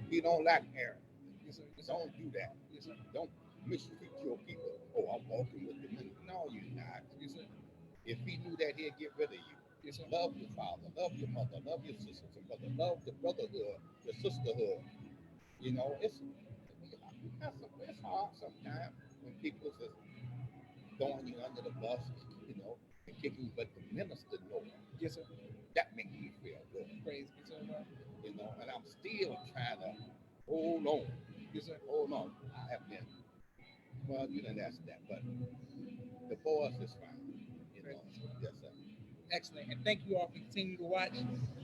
He don't like arrogance. Yes, sir. Yes, sir. Don't do that. Yes, sir. Don't mistreat your people. Oh, I'm walking with the minister. No, you're not. Yes, sir. If he knew that, he'd get rid of you. Yes, sir. Love your father, love your mother, love your sisters and brother, love the brotherhood, the sisterhood. You know, it's hard sometimes when people just throwing you under the bus, you know, and kicking you, but the minister knows. Yes, sir. That makes me feel good. Praise be to Allah. You know, and I'm still trying to hold on. Yes, sir. Hold on. I have been, well, you didn't ask that, but the boys is fine. You know, yes, sir. Excellent. And thank you all for continuing to watch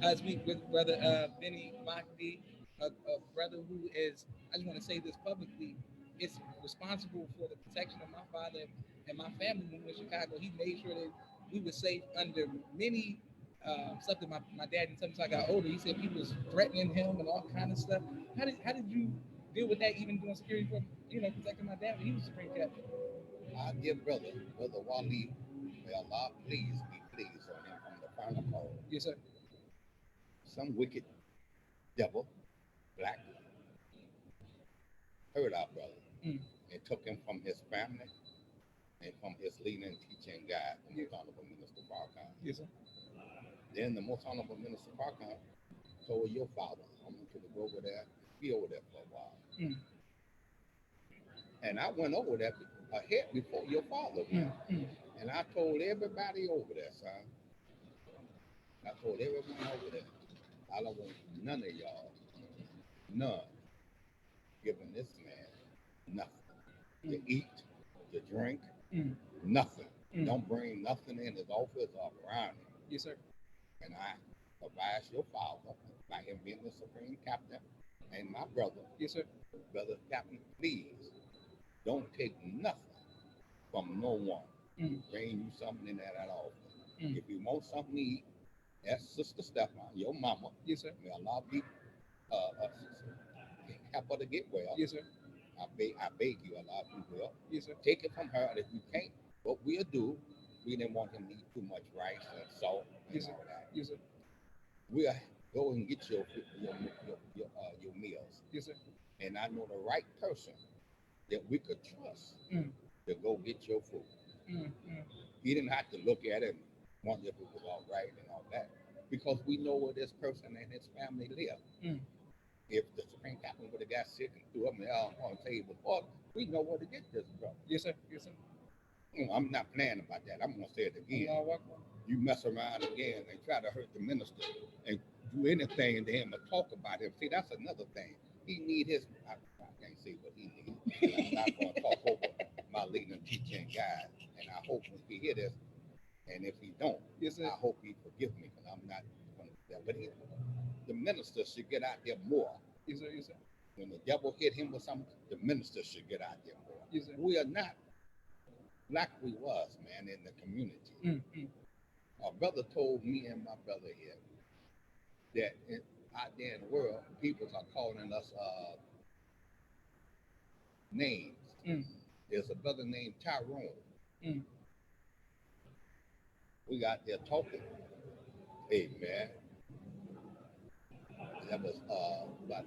us meet with Brother Bennie Mahdi, a brother who is, I just want to say this publicly, is responsible for the protection of my father and my family when we were in Chicago. He made sure that we were safe under many stuff that my dad did until I got older. He said people was threatening him and all kind of stuff. How did you deal with that, even doing security for, protecting my dad when he was Supreme Captain? Our dear brother Wali, may Allah please be pleased on him from the final call. Yes, sir. Some wicked devil, black, heard our brother and took him from his family and from his leading teaching guide, the Most Honorable Minister Farrakhan. Yes, sir. Then the Most Honorable Minister Farrakhan told your father, I want you to go over there, be over there for a while. And I went over there ahead before your father went. And I told everybody over there, son. I told everyone over there, I don't want none of y'all, none, giving this man nothing to eat, to drink, nothing. Don't bring nothing in his office or around him. Yes, sir. And I advise your father, by him being the Supreme Captain, and my brother, yes, sir. Brother Captain, please don't take nothing from no one. Bring you something in that office. If you want something to eat, ask Sister Stephanie, your mama. Yes, sir. May Allah be help her to get well. Yes, sir. I beg you, Allah be well. Yes, sir. Take it from her. If you can't, what we'll do, we didn't want him to eat too much rice and salt and Yes, sir. all that. Yes, sir. We'll Go and get your meals. Yes, sir. And I know the right person that we could trust to go get your food. He didn't have to look at it and wonder if it was all right and all that, because we know where this person and his family live. If the Supreme Captain would have got sick and threw up on the table before, we know where to get this brother. Yes, sir. Yes, sir. I'm not playing about that. I'm gonna say it again. You mess around again and try to hurt the minister and do anything to him or talk about him. See, that's another thing. He need his. I can't say what he needs. I'm not gonna talk over my leading and teaching guys. And I hope when he hear this, and if he don't, yes, sir. I hope he forgive me because I'm not gonna do that. But the minister should get out there more. Yes, sir. Yes, sir. When the devil hit him with something, the minister should get out there more. Yes, sir. We are not like we was, man, in the community. A brother told me and my brother here that out there in the world, people are calling us names. There's a brother named Tyrone. We got there talking. Hey, man. That was about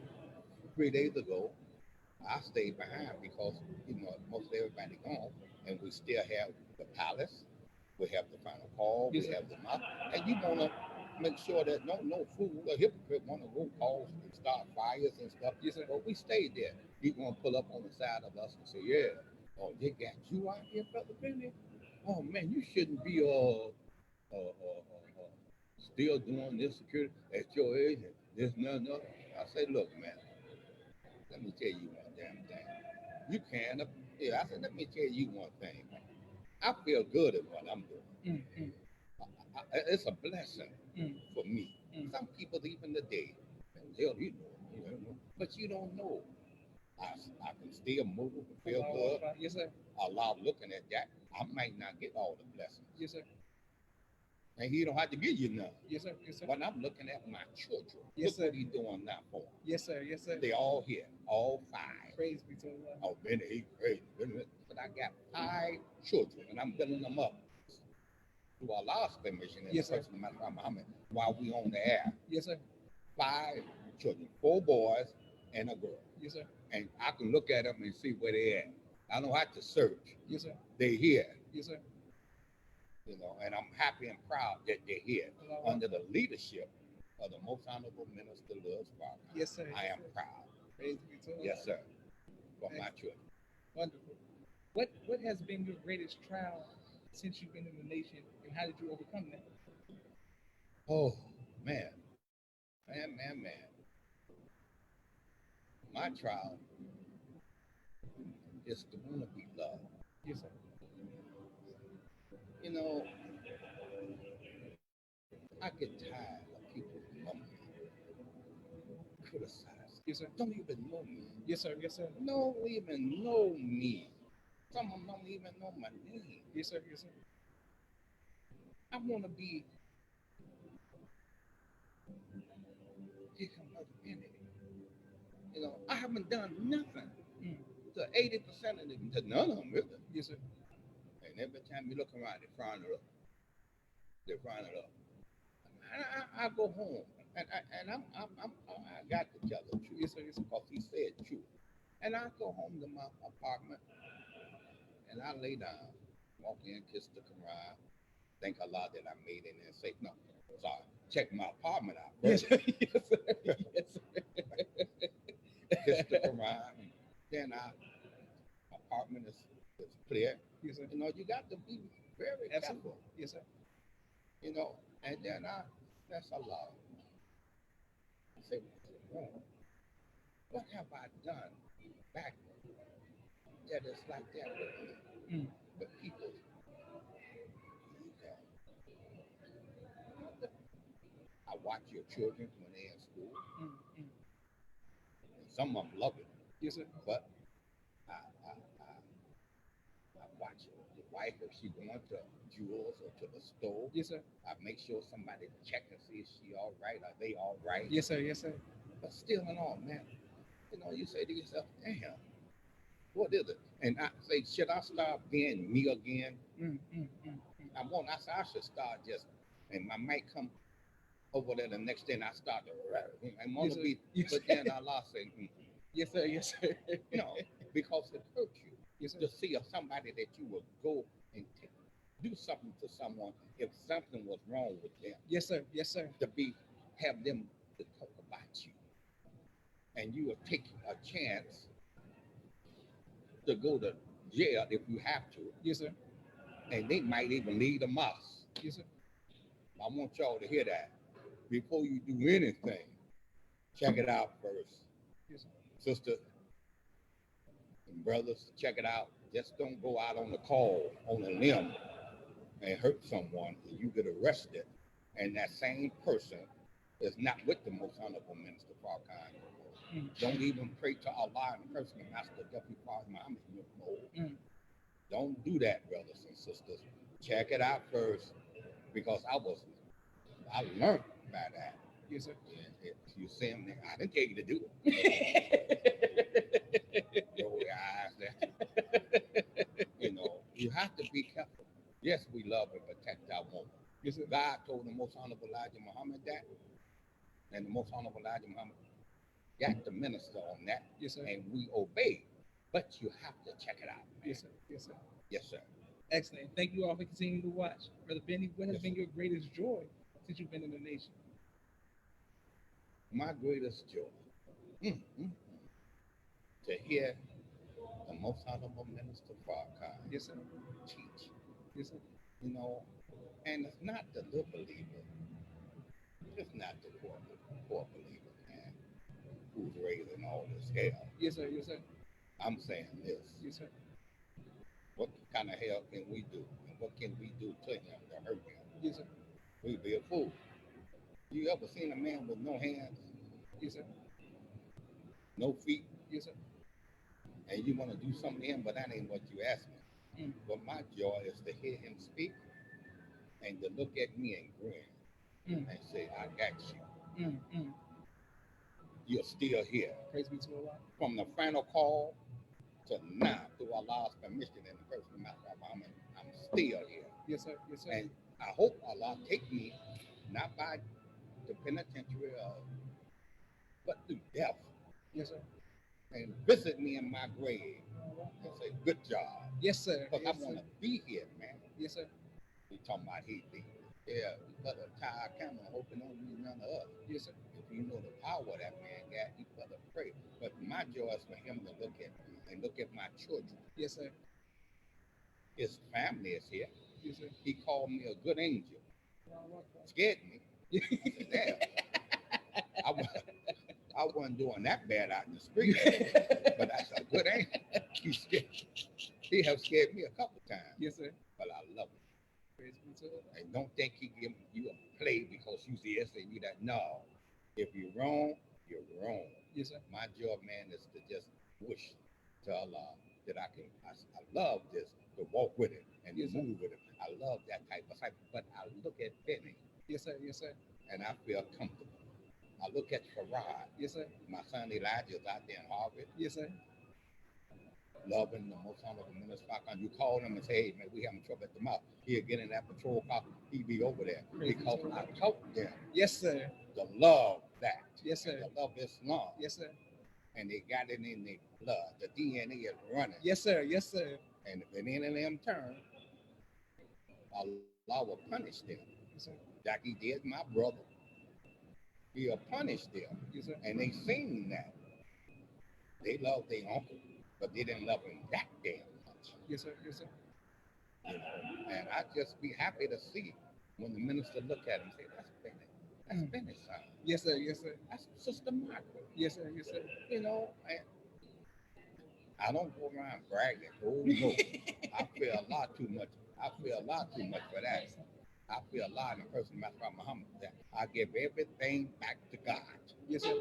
3 days ago. I stayed behind because, most everybody gone, and we still have the palace. We have the final call. Yes, we sir. have the mouth. And you want to make sure that no fool or hypocrite want to go cause and start fires and stuff. Yes, sir. But we stayed there. He going to pull up on the side of us and say, yeah, oh, they got you out here, Brother Bennie? Oh, man, you shouldn't be still doing this security at your age and this, nothing. I say, look, man, let me tell you one damn thing. You can. Yeah, I said, let me tell you one thing, man. I feel good at what I'm doing. It's a blessing for me. Some people even today, hell, you know, but you don't know. I can still move and feel good. Yes, sir. Allah looking at that, I might not get all the blessings. Yes, sir. And he don't have to give you none. Yes, sir. Yes, sir. But I'm looking at my children. Yes, Look sir. what he's doing now for them. Yes, sir. Yes, sir. They all here, all 5. Praise be to Allah. Oh, Bennie, he crazy. But I got 5 children, and I'm building them up through Allah's permission and yes, the person of Muhammad while we on the air. Yes, sir. 5 children, 4 boys and a girl. Yes, sir. And I can look at them and see where they at. I don't have to search. Yes, sir. They here. Yes, sir. And I'm happy and proud that they're here under the leadership of the Most Honorable Minister Min Farrakhan. Yes, sir. I am proud. Praise be to Allah. Yes, sir. For my children. Wonderful. What has been your greatest trial since you've been in the nation, and how did you overcome that? Oh, man. My trial is to want to be loved. Yes, sir. I get tired of people criticizing. Yes, sir. Don't even know me. Yes, sir. Yes, sir. Don't even know me. Some of them don't even know my name. Yes, sir. Yes, sir. I want to be. Here come Brother Bennie. I haven't done nothing to 80% of them, to none of them, really. Yes, sir. And every time you look around, they're frying it up. They're frying it up. I go home, and I got to tell the truth. Yes, sir. Yes, sir. Because he said truth. And I go home to my apartment, and I lay down, walk in, kiss the Quran, thank Allah that I made it and say, no, sorry, check my apartment out first. Yes, sir. Yes, sir. Yes, sir. Kiss the Quran, and then my apartment is clear. Yes, sir. You got to be very careful. Yes, sir. And then that's Allah. I say, what have I done back that is like that with me? But people, I watch your children when they're in school. And some of them love it. Yes, sir. But I watch it. The wife, if she going to Jewels or to the store, yes, sir. I make sure somebody check and see if she all right. Are they all right? Yes, sir. Yes, sir. But still and all, man, you say to yourself, damn, what is it? And I say, should I start being me again? I said, I should start just, and I might come over there. The next day, and I start to rattle. I want Yes, to sir. be, Yes, but sir. then Allah say, Yes, sir. Yes, sir. no, because it hurts you Yes, sir. to see of somebody that you would go and do something to someone if something was wrong with them, Yes, sir. Yes, sir. to be have them to talk about you, and you will take a chance to go to jail if you have to, Yes, sir. and they might even leave the mosque. Yes, sir. I want y'all to hear that before you do anything. Check it out first, Yes, sir. sisters and brothers. Check it out. Just don't go out on the call on a limb and hurt someone, and you get arrested, and that same person is not with the most honorable minister Farrakhan. Don't even pray to Allah and person of Master W. Prophet Muhammad. No. Don't do that, brothers and sisters. Check it out first, because I learned by that. Yes, sir. You see him, I didn't tell you to do it. Roll your eyes there. You have to be careful. Yes, we love and protect our woman. Yes, sir. God told the most honorable Elijah Muhammad that, and the most honorable Elijah Muhammad got the minister on that. Yes, sir. And we obey. But you have to check it out. Man. Yes, sir. Yes, sir. Yes, sir. Excellent. Thank you all for continuing to watch. Brother Benny, what has Yes, been sir. your greatest joy since you've been in the nation? My greatest joy to hear the most honorable minister Farrakhan Yes, sir. teach. Yes, sir. And it's not the little believer. It's not the poor believer, man, who's raising all this hell. Yes, sir. Yes, sir. I'm saying this. Yes, sir. What kind of hell can we do? And what can we do to him to hurt him? Yes, sir. We'd be a fool. You ever seen a man with no hands, Yes, sir. no feet, Yes, sir. and you want to do something to him, but that ain't what you asked me. But my joy is to hear him speak and to look at me and grin and say, I got you. You're still here. Praise be to Allah. From the final call to now, through Allah's permission and the person of Master Muhammad, I'm still here. Yes, sir. Yes, sir. And I hope Allah take me, not by the penitentiary, but through death. Yes, sir. And visit me in my grave and say, good job. Yes, sir. Because Yes, I want sir. to be here, man. Yes, sir. He talking about he be. Yeah, you better tie a camera hoping don't be none of us. Yes, sir. If you know the power that man got, you better pray. But my joy is for him to look at me and look at my children. Yes, sir. His family is here. Yes, sir. He called me a good angel. Scared me. I said, damn. I wasn't doing that bad out in the street, but that's a good angel. He have scared me a couple times. Yes, sir. But I love him. Praise be to Allah. And don't think he give you a play because you this and you that. No. If you're wrong, you're wrong. Yes, sir. My job, man, is to just wish to Allah that I love this, to walk with it and Yes, to move with it. I love that type of cycle. But I look at Bennie Yes, sir. Yes, sir. and I feel comfortable. I look at Farad. Yes, sir. My son Elijah is out there in Harvard, Yes, sir. loving the most honorable minister Farrakhan. You call him and say, hey, man, we having trouble at the mouth. He'll get in that patrol car. He'll be over there. Because I taught them Yes, sir. to love that. Yes, sir. To love Islam. Yes, sir. And they got it in their blood. The DNA is running. Yes, sir. Yes, sir. And if any of them turn, Allah will punish them. Yes, sir. Like he did my brother. He'll punish them. Yes, sir. And they seen that. They loved their uncle, but they didn't love him that damn much. Yes, sir. Yes, sir. And I just be happy to see when the minister look at him and say, that's Bennie. That's Bennie's son. Yes, sir. Yes, sir. That's Sister Margaret. Yes, sir. Yes, sir. And I don't go around bragging. Oh no. I feel a lot too much. I feel a lot too much for that. I feel a lot in the person of Muhammad that I give everything back to God. Yes, sir.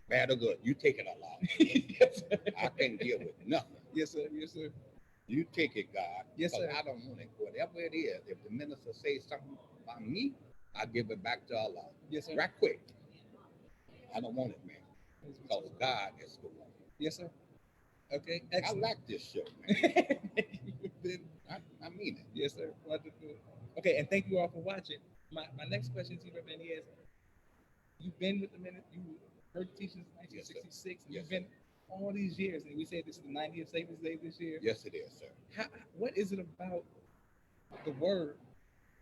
Bad or good. You take it a lot. Yes, sir. I can't deal with nothing. Yes, sir. Yes, sir. You take it, God. Yes, sir. I don't want it. Whatever it is, if the minister says something about me, I give it back to Allah. Yes, sir. Right quick. I don't want it, man. Because God is the one. Yes, sir. Okay. Excellent. I like this show, man. I mean it. Yes, sir. Wonderful. Okay, and thank you all for watching. My next question to you, Bennie, is You've been with the ministry. You heard teaching since Yes, sir. 1966, and Yes, you've sir. been all these years. And we say this is the 90th Savings Day this year. Yes, it is, sir. What is it about the word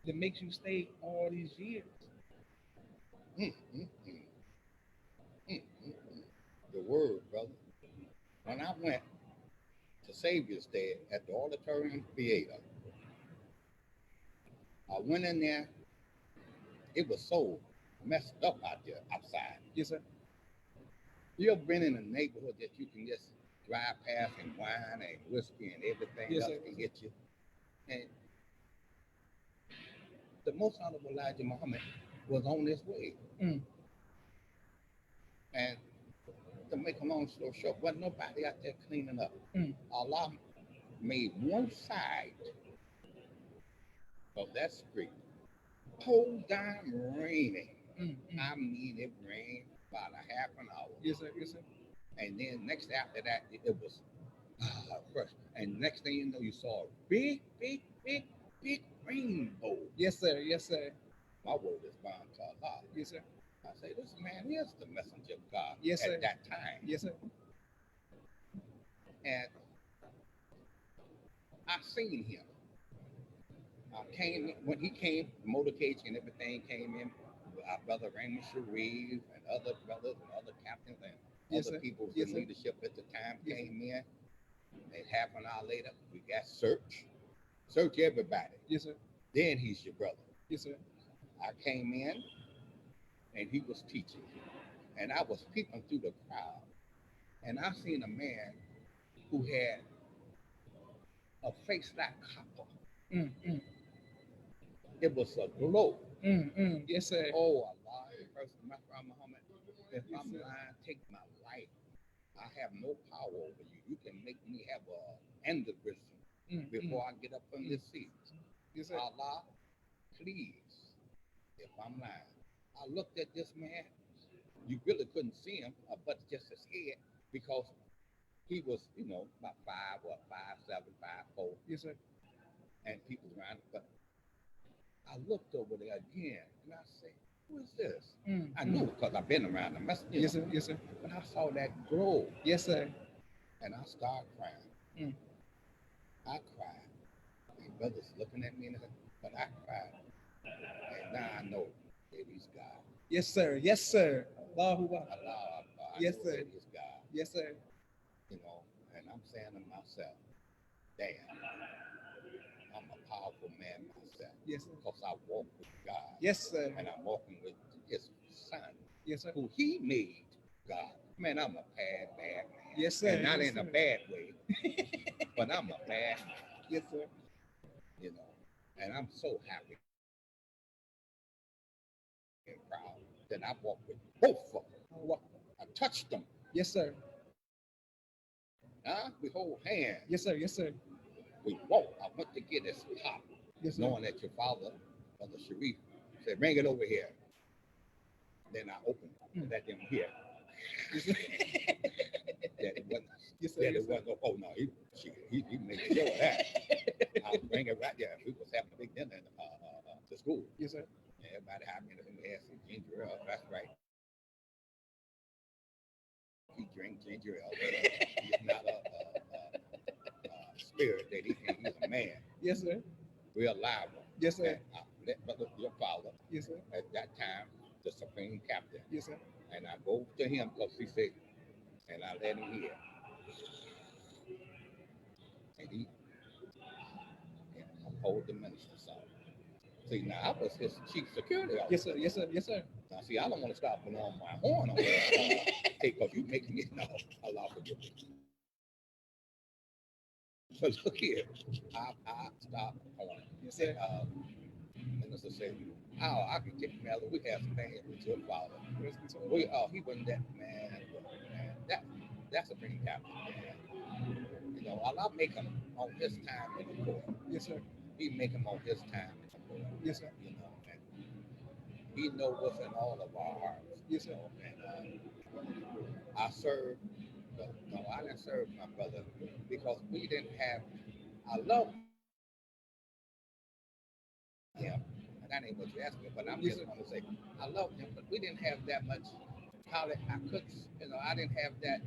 that makes you stay all these years? Mm, mm, mm, mm, mm, mm. The word, brother. When I went to Savior's Day at the Auditorium Theater, I went in there. It was so messed up out there outside. Yes, sir. You ever been in a neighborhood that you can just drive past and wine and whiskey and everything Yes, else sir. can hit you? And the most honorable Elijah Muhammad was on his way. Mm. And to make a long story short, wasn't nobody out there cleaning up. Mm. Allah made one side of that street whole time raining. Mm. Mm. I mean, it rained about a half an hour. Yes, sir. Yes, sir. And then next after that, it was fresh. And next thing you know, you saw a big, big, big, big rainbow. Yes, sir. Yes, sir. My word is bound to Allah. Yes, sir. I say, this man is the messenger of God Yes, sir. at that time. Yes, sir. And I seen him. I came when he came, motorcade and everything came in. Our brother Raymond Sharif and other brothers and other captains and Yes, other sir. people Yes, in sir. leadership at the time Yes, came in. And half an hour later, we got search everybody. Yes, sir. Then he's your brother. Yes, sir. I came in and he was teaching. And I was peeping through the crowd. And I seen a man who had a face like copper. Mm. Mm. It was a glow. Mm. Mm. Yes, sir. Oh, Allah, person, my friend Muhammad, if Yes, I'm sir. lying, take my life. I have no power over you. You can make me have a aneurysm Mm. before Mm. I get up from this seat. Yes, sir. Allah, please, if I'm lying. I looked at this man. You really couldn't see him, but just his head, because he was, about 5'7", 5'4", Yes, sir. and people around. But I looked over there again, and I said, "Who is this?" Mm. I knew because I've been around the message. Yes, sir. Yes, sir. But I saw that glow, Yes, sir. and I started crying. Mm. I cried. My brothers looking at me, but I cried. And now I know that he's God. Yes, sir. Yes, sir. Allahu Akbar. Allah, I Yes, know sir. that he's God. Yes, sir. And I'm saying to myself, damn, I'm a powerful man myself. Yes, sir. Because I walk with God. Yes, sir. And I'm walking with his son, Yes, sir. who he made God. Man, I'm a bad man. Yes, sir. And not Yes, in a sir. bad way, but I'm a bad man, Yes, sir. And I'm so happy and proud that I walked with both of them. Allahu Akbar. I touched them. Yes, sir. We hold hands. Yes, sir. Yes, sir. We walk. I went to get his pop, Yes, sir. knowing that your father, Brother Sharif, said, bring it over here. Then I opened it and let them hear Yes, sir. that it wasn't. Yes, sir. That Yes, it sir. wasn't. Oh no, he made sure of that. I'll bring it right there. We was having a big dinner in the school. Yes, sir. And everybody happened to had some ginger ale. That's right. He drank ginger ale. He's not a spirit that he's a man. Yes, sir. Real live one. Yes, sir. And I let brother, your father, Yes, sir. at that time, the Supreme Captain. Yes, sir. And I go to him because he said, and I let him hear. And he hold the minister son. See, now I was his chief security officer. Yes, sir. Yes, sir. Yes, sir. Now, see, I don't want to stop blowing my horn on that. Because you making me know. Allah forgive me. So look here, I stopped on. Yes, sir. Minister said, "How I can take me out? We have some things with your father. He wasn't that man. That's a pretty captain, man. Allah make him on his time in the court. Yes, sir. He make him on his time in the court. Yes, sir. And he know what's in all of our hearts. Yes, sir. And I served. No, I didn't serve my brother because we didn't have. I love him, and that ain't what you asked me, but I'm Yes, just sir. going to say I love him, but we didn't have that much. I could, I didn't have that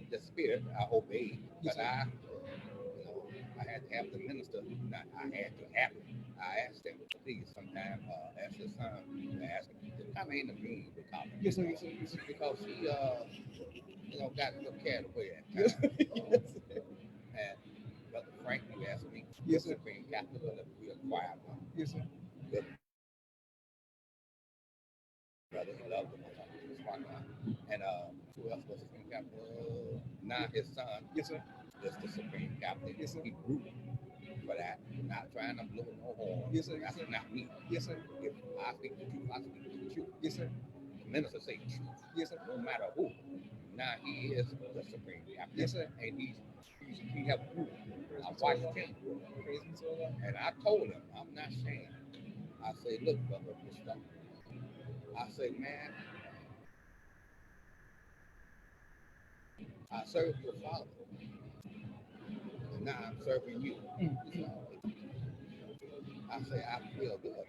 the spirit. I obeyed, Yes, but sir. I had to have the minister. Not I had to have it. I asked him, please, sometime ask his son, ask him to come in the meeting with Colin. Yes, sir. Yes, sir. Yes, sir. Because he, got a little carried away at Yes, times. sir. Yes, sir. And Brother Frank, you asked me, Yes, the sir. Supreme Captain, whether we acquired one. Yes, sir. Good brother, he loved him. Smart guy. And who else was Supreme Captain? Now his son Yes, sir. is the Supreme Captain. Yes, sir. He grew for that. Not trying to blow no horn. Yes, sir. Yes, That's sir. not me. Yes, sir. If I speak the truth, I speak the truth. Yes, sir. The minister say truth. Yes, sir. No matter who. Now he is the Supreme Captain. Yes, sir. And he have grew. Praise I be to watched Allah. him grow. Praise be to Allah. And I told him, I'm not ashamed. I say, look, brother, Mr. I say, man, I served your father. And now I'm serving you. Mm. I say, I feel good.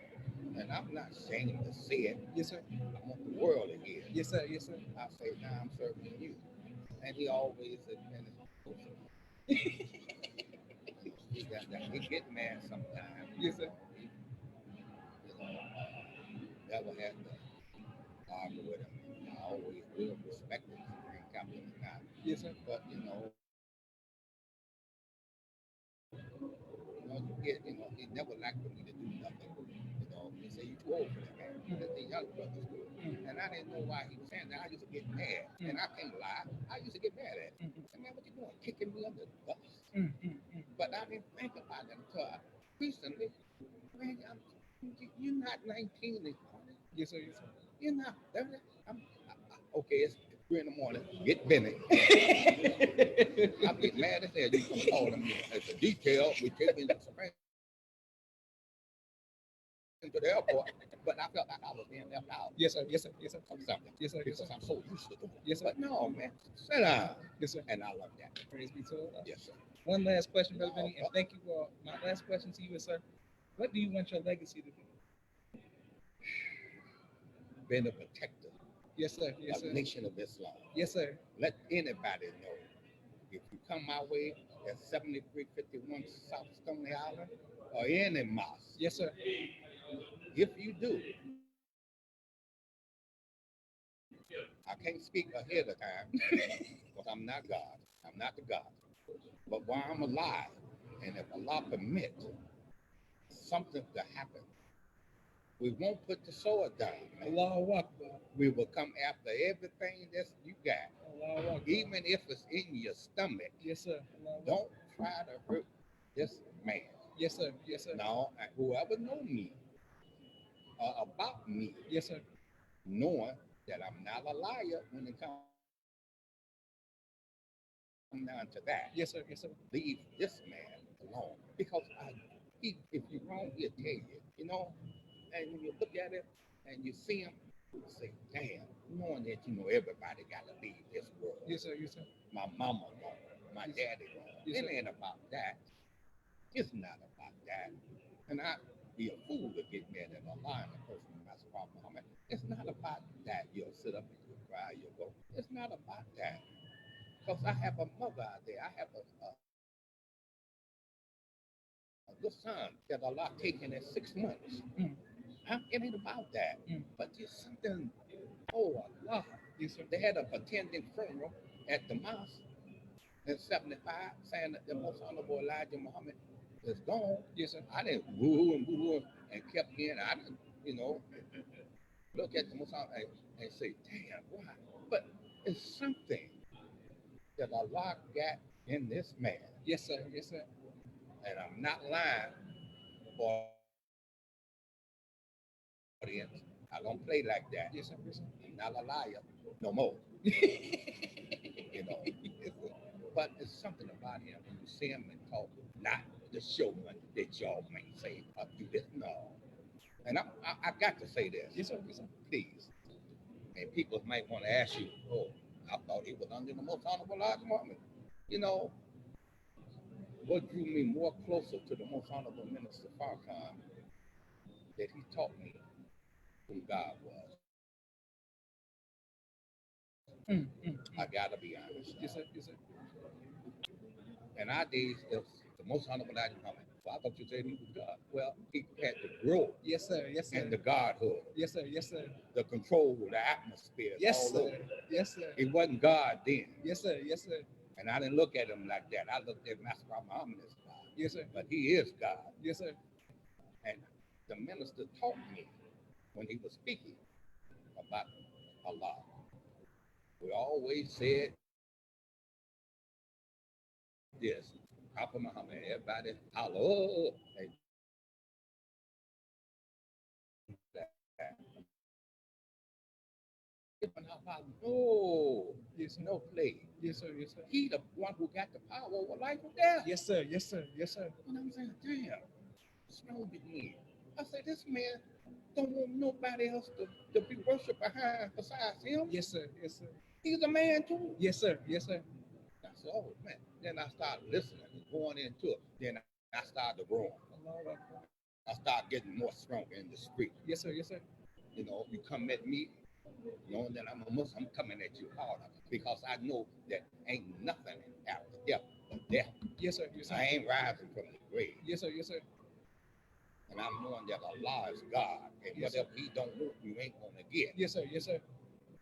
And I'm not ashamed to say it. Yes, sir. I want the world to hear it. Yes, sir. Yes, sir. I say, now I'm serving you. And he always said, he get mad sometimes. Yes, sir. Never had to argue with him. I always will respect him, Supreme Captain or not. Yes, sir. But he never liked for me to do nothing. He said, you too old for that, man. The young brothers do it. And I didn't know why he was saying that. I used to get mad. And I can't lie. I used to get mad at him. And man, what you doing? Kicking me under the bus. But I didn't think about it until recently. Man, you're not 19 and 20. Yes, sir. Yes, sir. You're not 30. Okay, it's 3 in the morning. Get Bennie. I get mad as hell. You come calling me. It's a detail. We take me to the airport, but I felt like I was being left out. Yes, sir. Yes, sir. Yes, sir. Of something. Yes, sir. Yes, Because sir. I'm so used to doing it. Yes, sir. But no, man. Sit down. Yes, sir. And I love that. Praise be to Allah. Yes, sir. One last question, Brother Bennie, and thank you for my last question to you, sir. What do you want your legacy to be? Being a protector Yes, sir. Yes, of sir. the nation of Islam. Yes, sir. Let anybody know. If you come my way at 7351 South Stony Island or any mosque, Yes, sir. if you do, I can't speak ahead of time because I'm not God. I'm not the God. But while I'm alive, and if Allah permit something to happen, we won't put the sword down, man. Allahu Akbar. We will come after everything that you got, Allahu Akbar. even if it's in your stomach. Yes, sir. Allahu Akbar. Don't try to hurt this man. Yes, sir. Yes, sir. Now, whoever know me about me, Yes, sir. knowing that I'm not a liar when it comes down to that, Yes, sir. Yes, sir. leave this man alone. Because if you're wrong, he'll tell you, and when you look at him and you see him, you say, damn, knowing that everybody got to leave this world. Yes, sir. Yes, sir. My mama wrong, my daddy wrong. Yes, It sir. ain't about that. It's not about that. And I'd be a fool to get mad at Allah and the person that's wrong Muhammad. It's not about that. You'll sit up and you'll cry, you'll go. It's not about that. Because I have a mother out there. I have a good son that Allah taken at 6 months. It ain't about that. But there's something, oh Allah. Yes, sir. They had a pretending funeral at the mosque in 75 saying that the most honorable Elijah Muhammad is gone. Yes, sir. I didn't woo and kept in. I didn't, look at the most honorable and say, damn, why? But it's something that Allah got in this man. Yes, sir. Yes, sir. And I'm not lying for audience. I don't play like that. Yes, sir. Yes, sir. I'm not a liar no more. But there's something about him when you see him and talk, not the showman that y'all may say, I'll do this. No. And I got to say this. Yes, sir. Yes, sir. Please. And people might want to ask you, oh, I thought he was under the most honorable Elijah Muhammad. What drew me more closer to the most honorable Minister Farrakhan that he taught me who God was. I gotta be honest. Yes, sir. Yes, sir. And nowadays, it's the most honorable that you come. Well, I thought you said he was God. Well, he had the growth. Yes, sir. Yes, sir. And the godhood. Yes, sir. Yes, sir. The control, the atmosphere. Yes, all sir. over. Yes, sir. It wasn't God then. Yes, sir. Yes, sir. And I didn't look at him like that. I looked at Master Muhammad as God. Yes, sir. But he is God. Yes, sir. And the minister taught me when he was speaking about Allah. We always said this. Prophet Muhammad, everybody holler. No, Yes, sir. no play. Yes, sir. Yes, sir. He the one who got the power over life and death. Yes, sir. Yes, sir. Yes, sir. And I'm saying, damn, what's wrong with me? I said, this man don't want nobody else to be worshipped behind besides him. Yes, sir. Yes, sir. He's a man too. Yes, sir. Yes, sir. I said, oh man. Then I started listening and going into it. Then I started growing. I started getting more stronger in the street. Yes, sir. Yes, sir. You know, you come at me, knowing that I'm a Muslim, I'm coming at you harder because I know that ain't nothing after death but death. Yes, sir. Yes, sir. I ain't rising from the grave. Yes, sir. Yes, sir. And I'm knowing that Allah is God, and Yes, whatever He don't want, you ain't gonna get. Yes, sir. Yes, sir.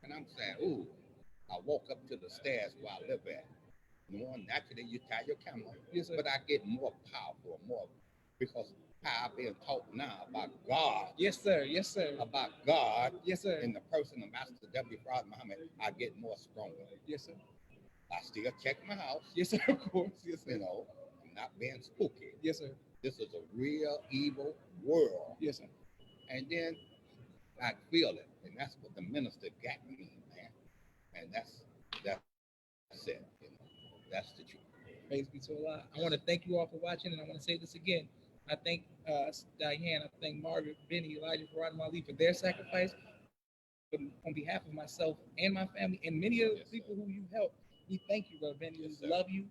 And I'm saying, ooh, I walk up to the stairs where I live at. Knowing naturally you tie your camera, Yes, sir. but I get more powerful, more because I've been taught now about God. Yes, sir. Yes, sir. About God. Yes, sir. In the person of Master W. Prophet Muhammad, I get more stronger. Yes, sir. I still check my house. Yes, sir. Of course. Yes, sir. You know, I'm not being spooky. Yes, sir. This is a real evil world. Yes, sir. And then I feel it, and that's what the minister got me, man. And that's it. You know, that's the truth. Praise be to Allah. I want to thank you all for watching, and I want to say this again. I thank Diane, I thank Margaret, Bennie, Elijah, Farrakhan, Ali for their sacrifice. But on behalf of myself and my family and many of the people who you helped, we thank you, Brother Bennie. We love you.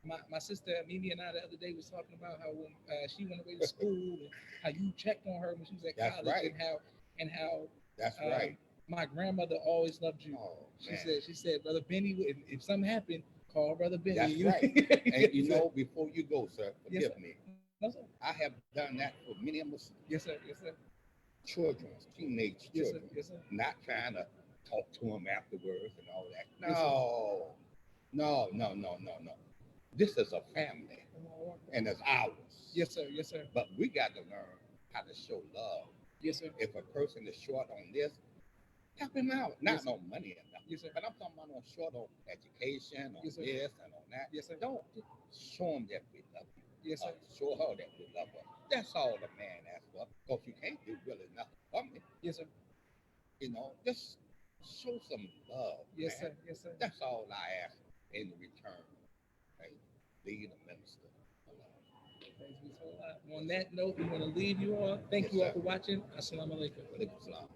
My sister Mimi and I the other day was talking about how when she went away to school and how you checked on her when she was at college, right. and how that's right. My grandmother always loved you. Oh, she said, Brother Bennie, if something happened, call Brother Bennie. That's right. And you know, before you go, sir, forgive yes, sir. me. No, sir. I have done that for many of us. Yes, sir. Yes, sir. Children, teenage yes, children. Sir. Yes, sir. Not trying to talk to them afterwards and all that. Yes, No. This is a family, and it's ours. Yes, sir. Yes, sir. But we got to learn how to show love. Yes, sir. If a person is short on this, help him out. Not yes, no money enough. Yes, sir. But I'm talking about on short on education, on yes, this and on that. Yes, sir. Don't show them that we love you. Yes, sir. Show her that we love her. That's all the man asks for. Because you can't do really nothing for me. Yes, sir. You know, just show some love. Yes, man. sir. Yes, sir. That's all I ask in return. Hey, lead a minister. On that note, we want to leave you all. Thank you all for watching. Assalamu alaikum. Alaikum salam.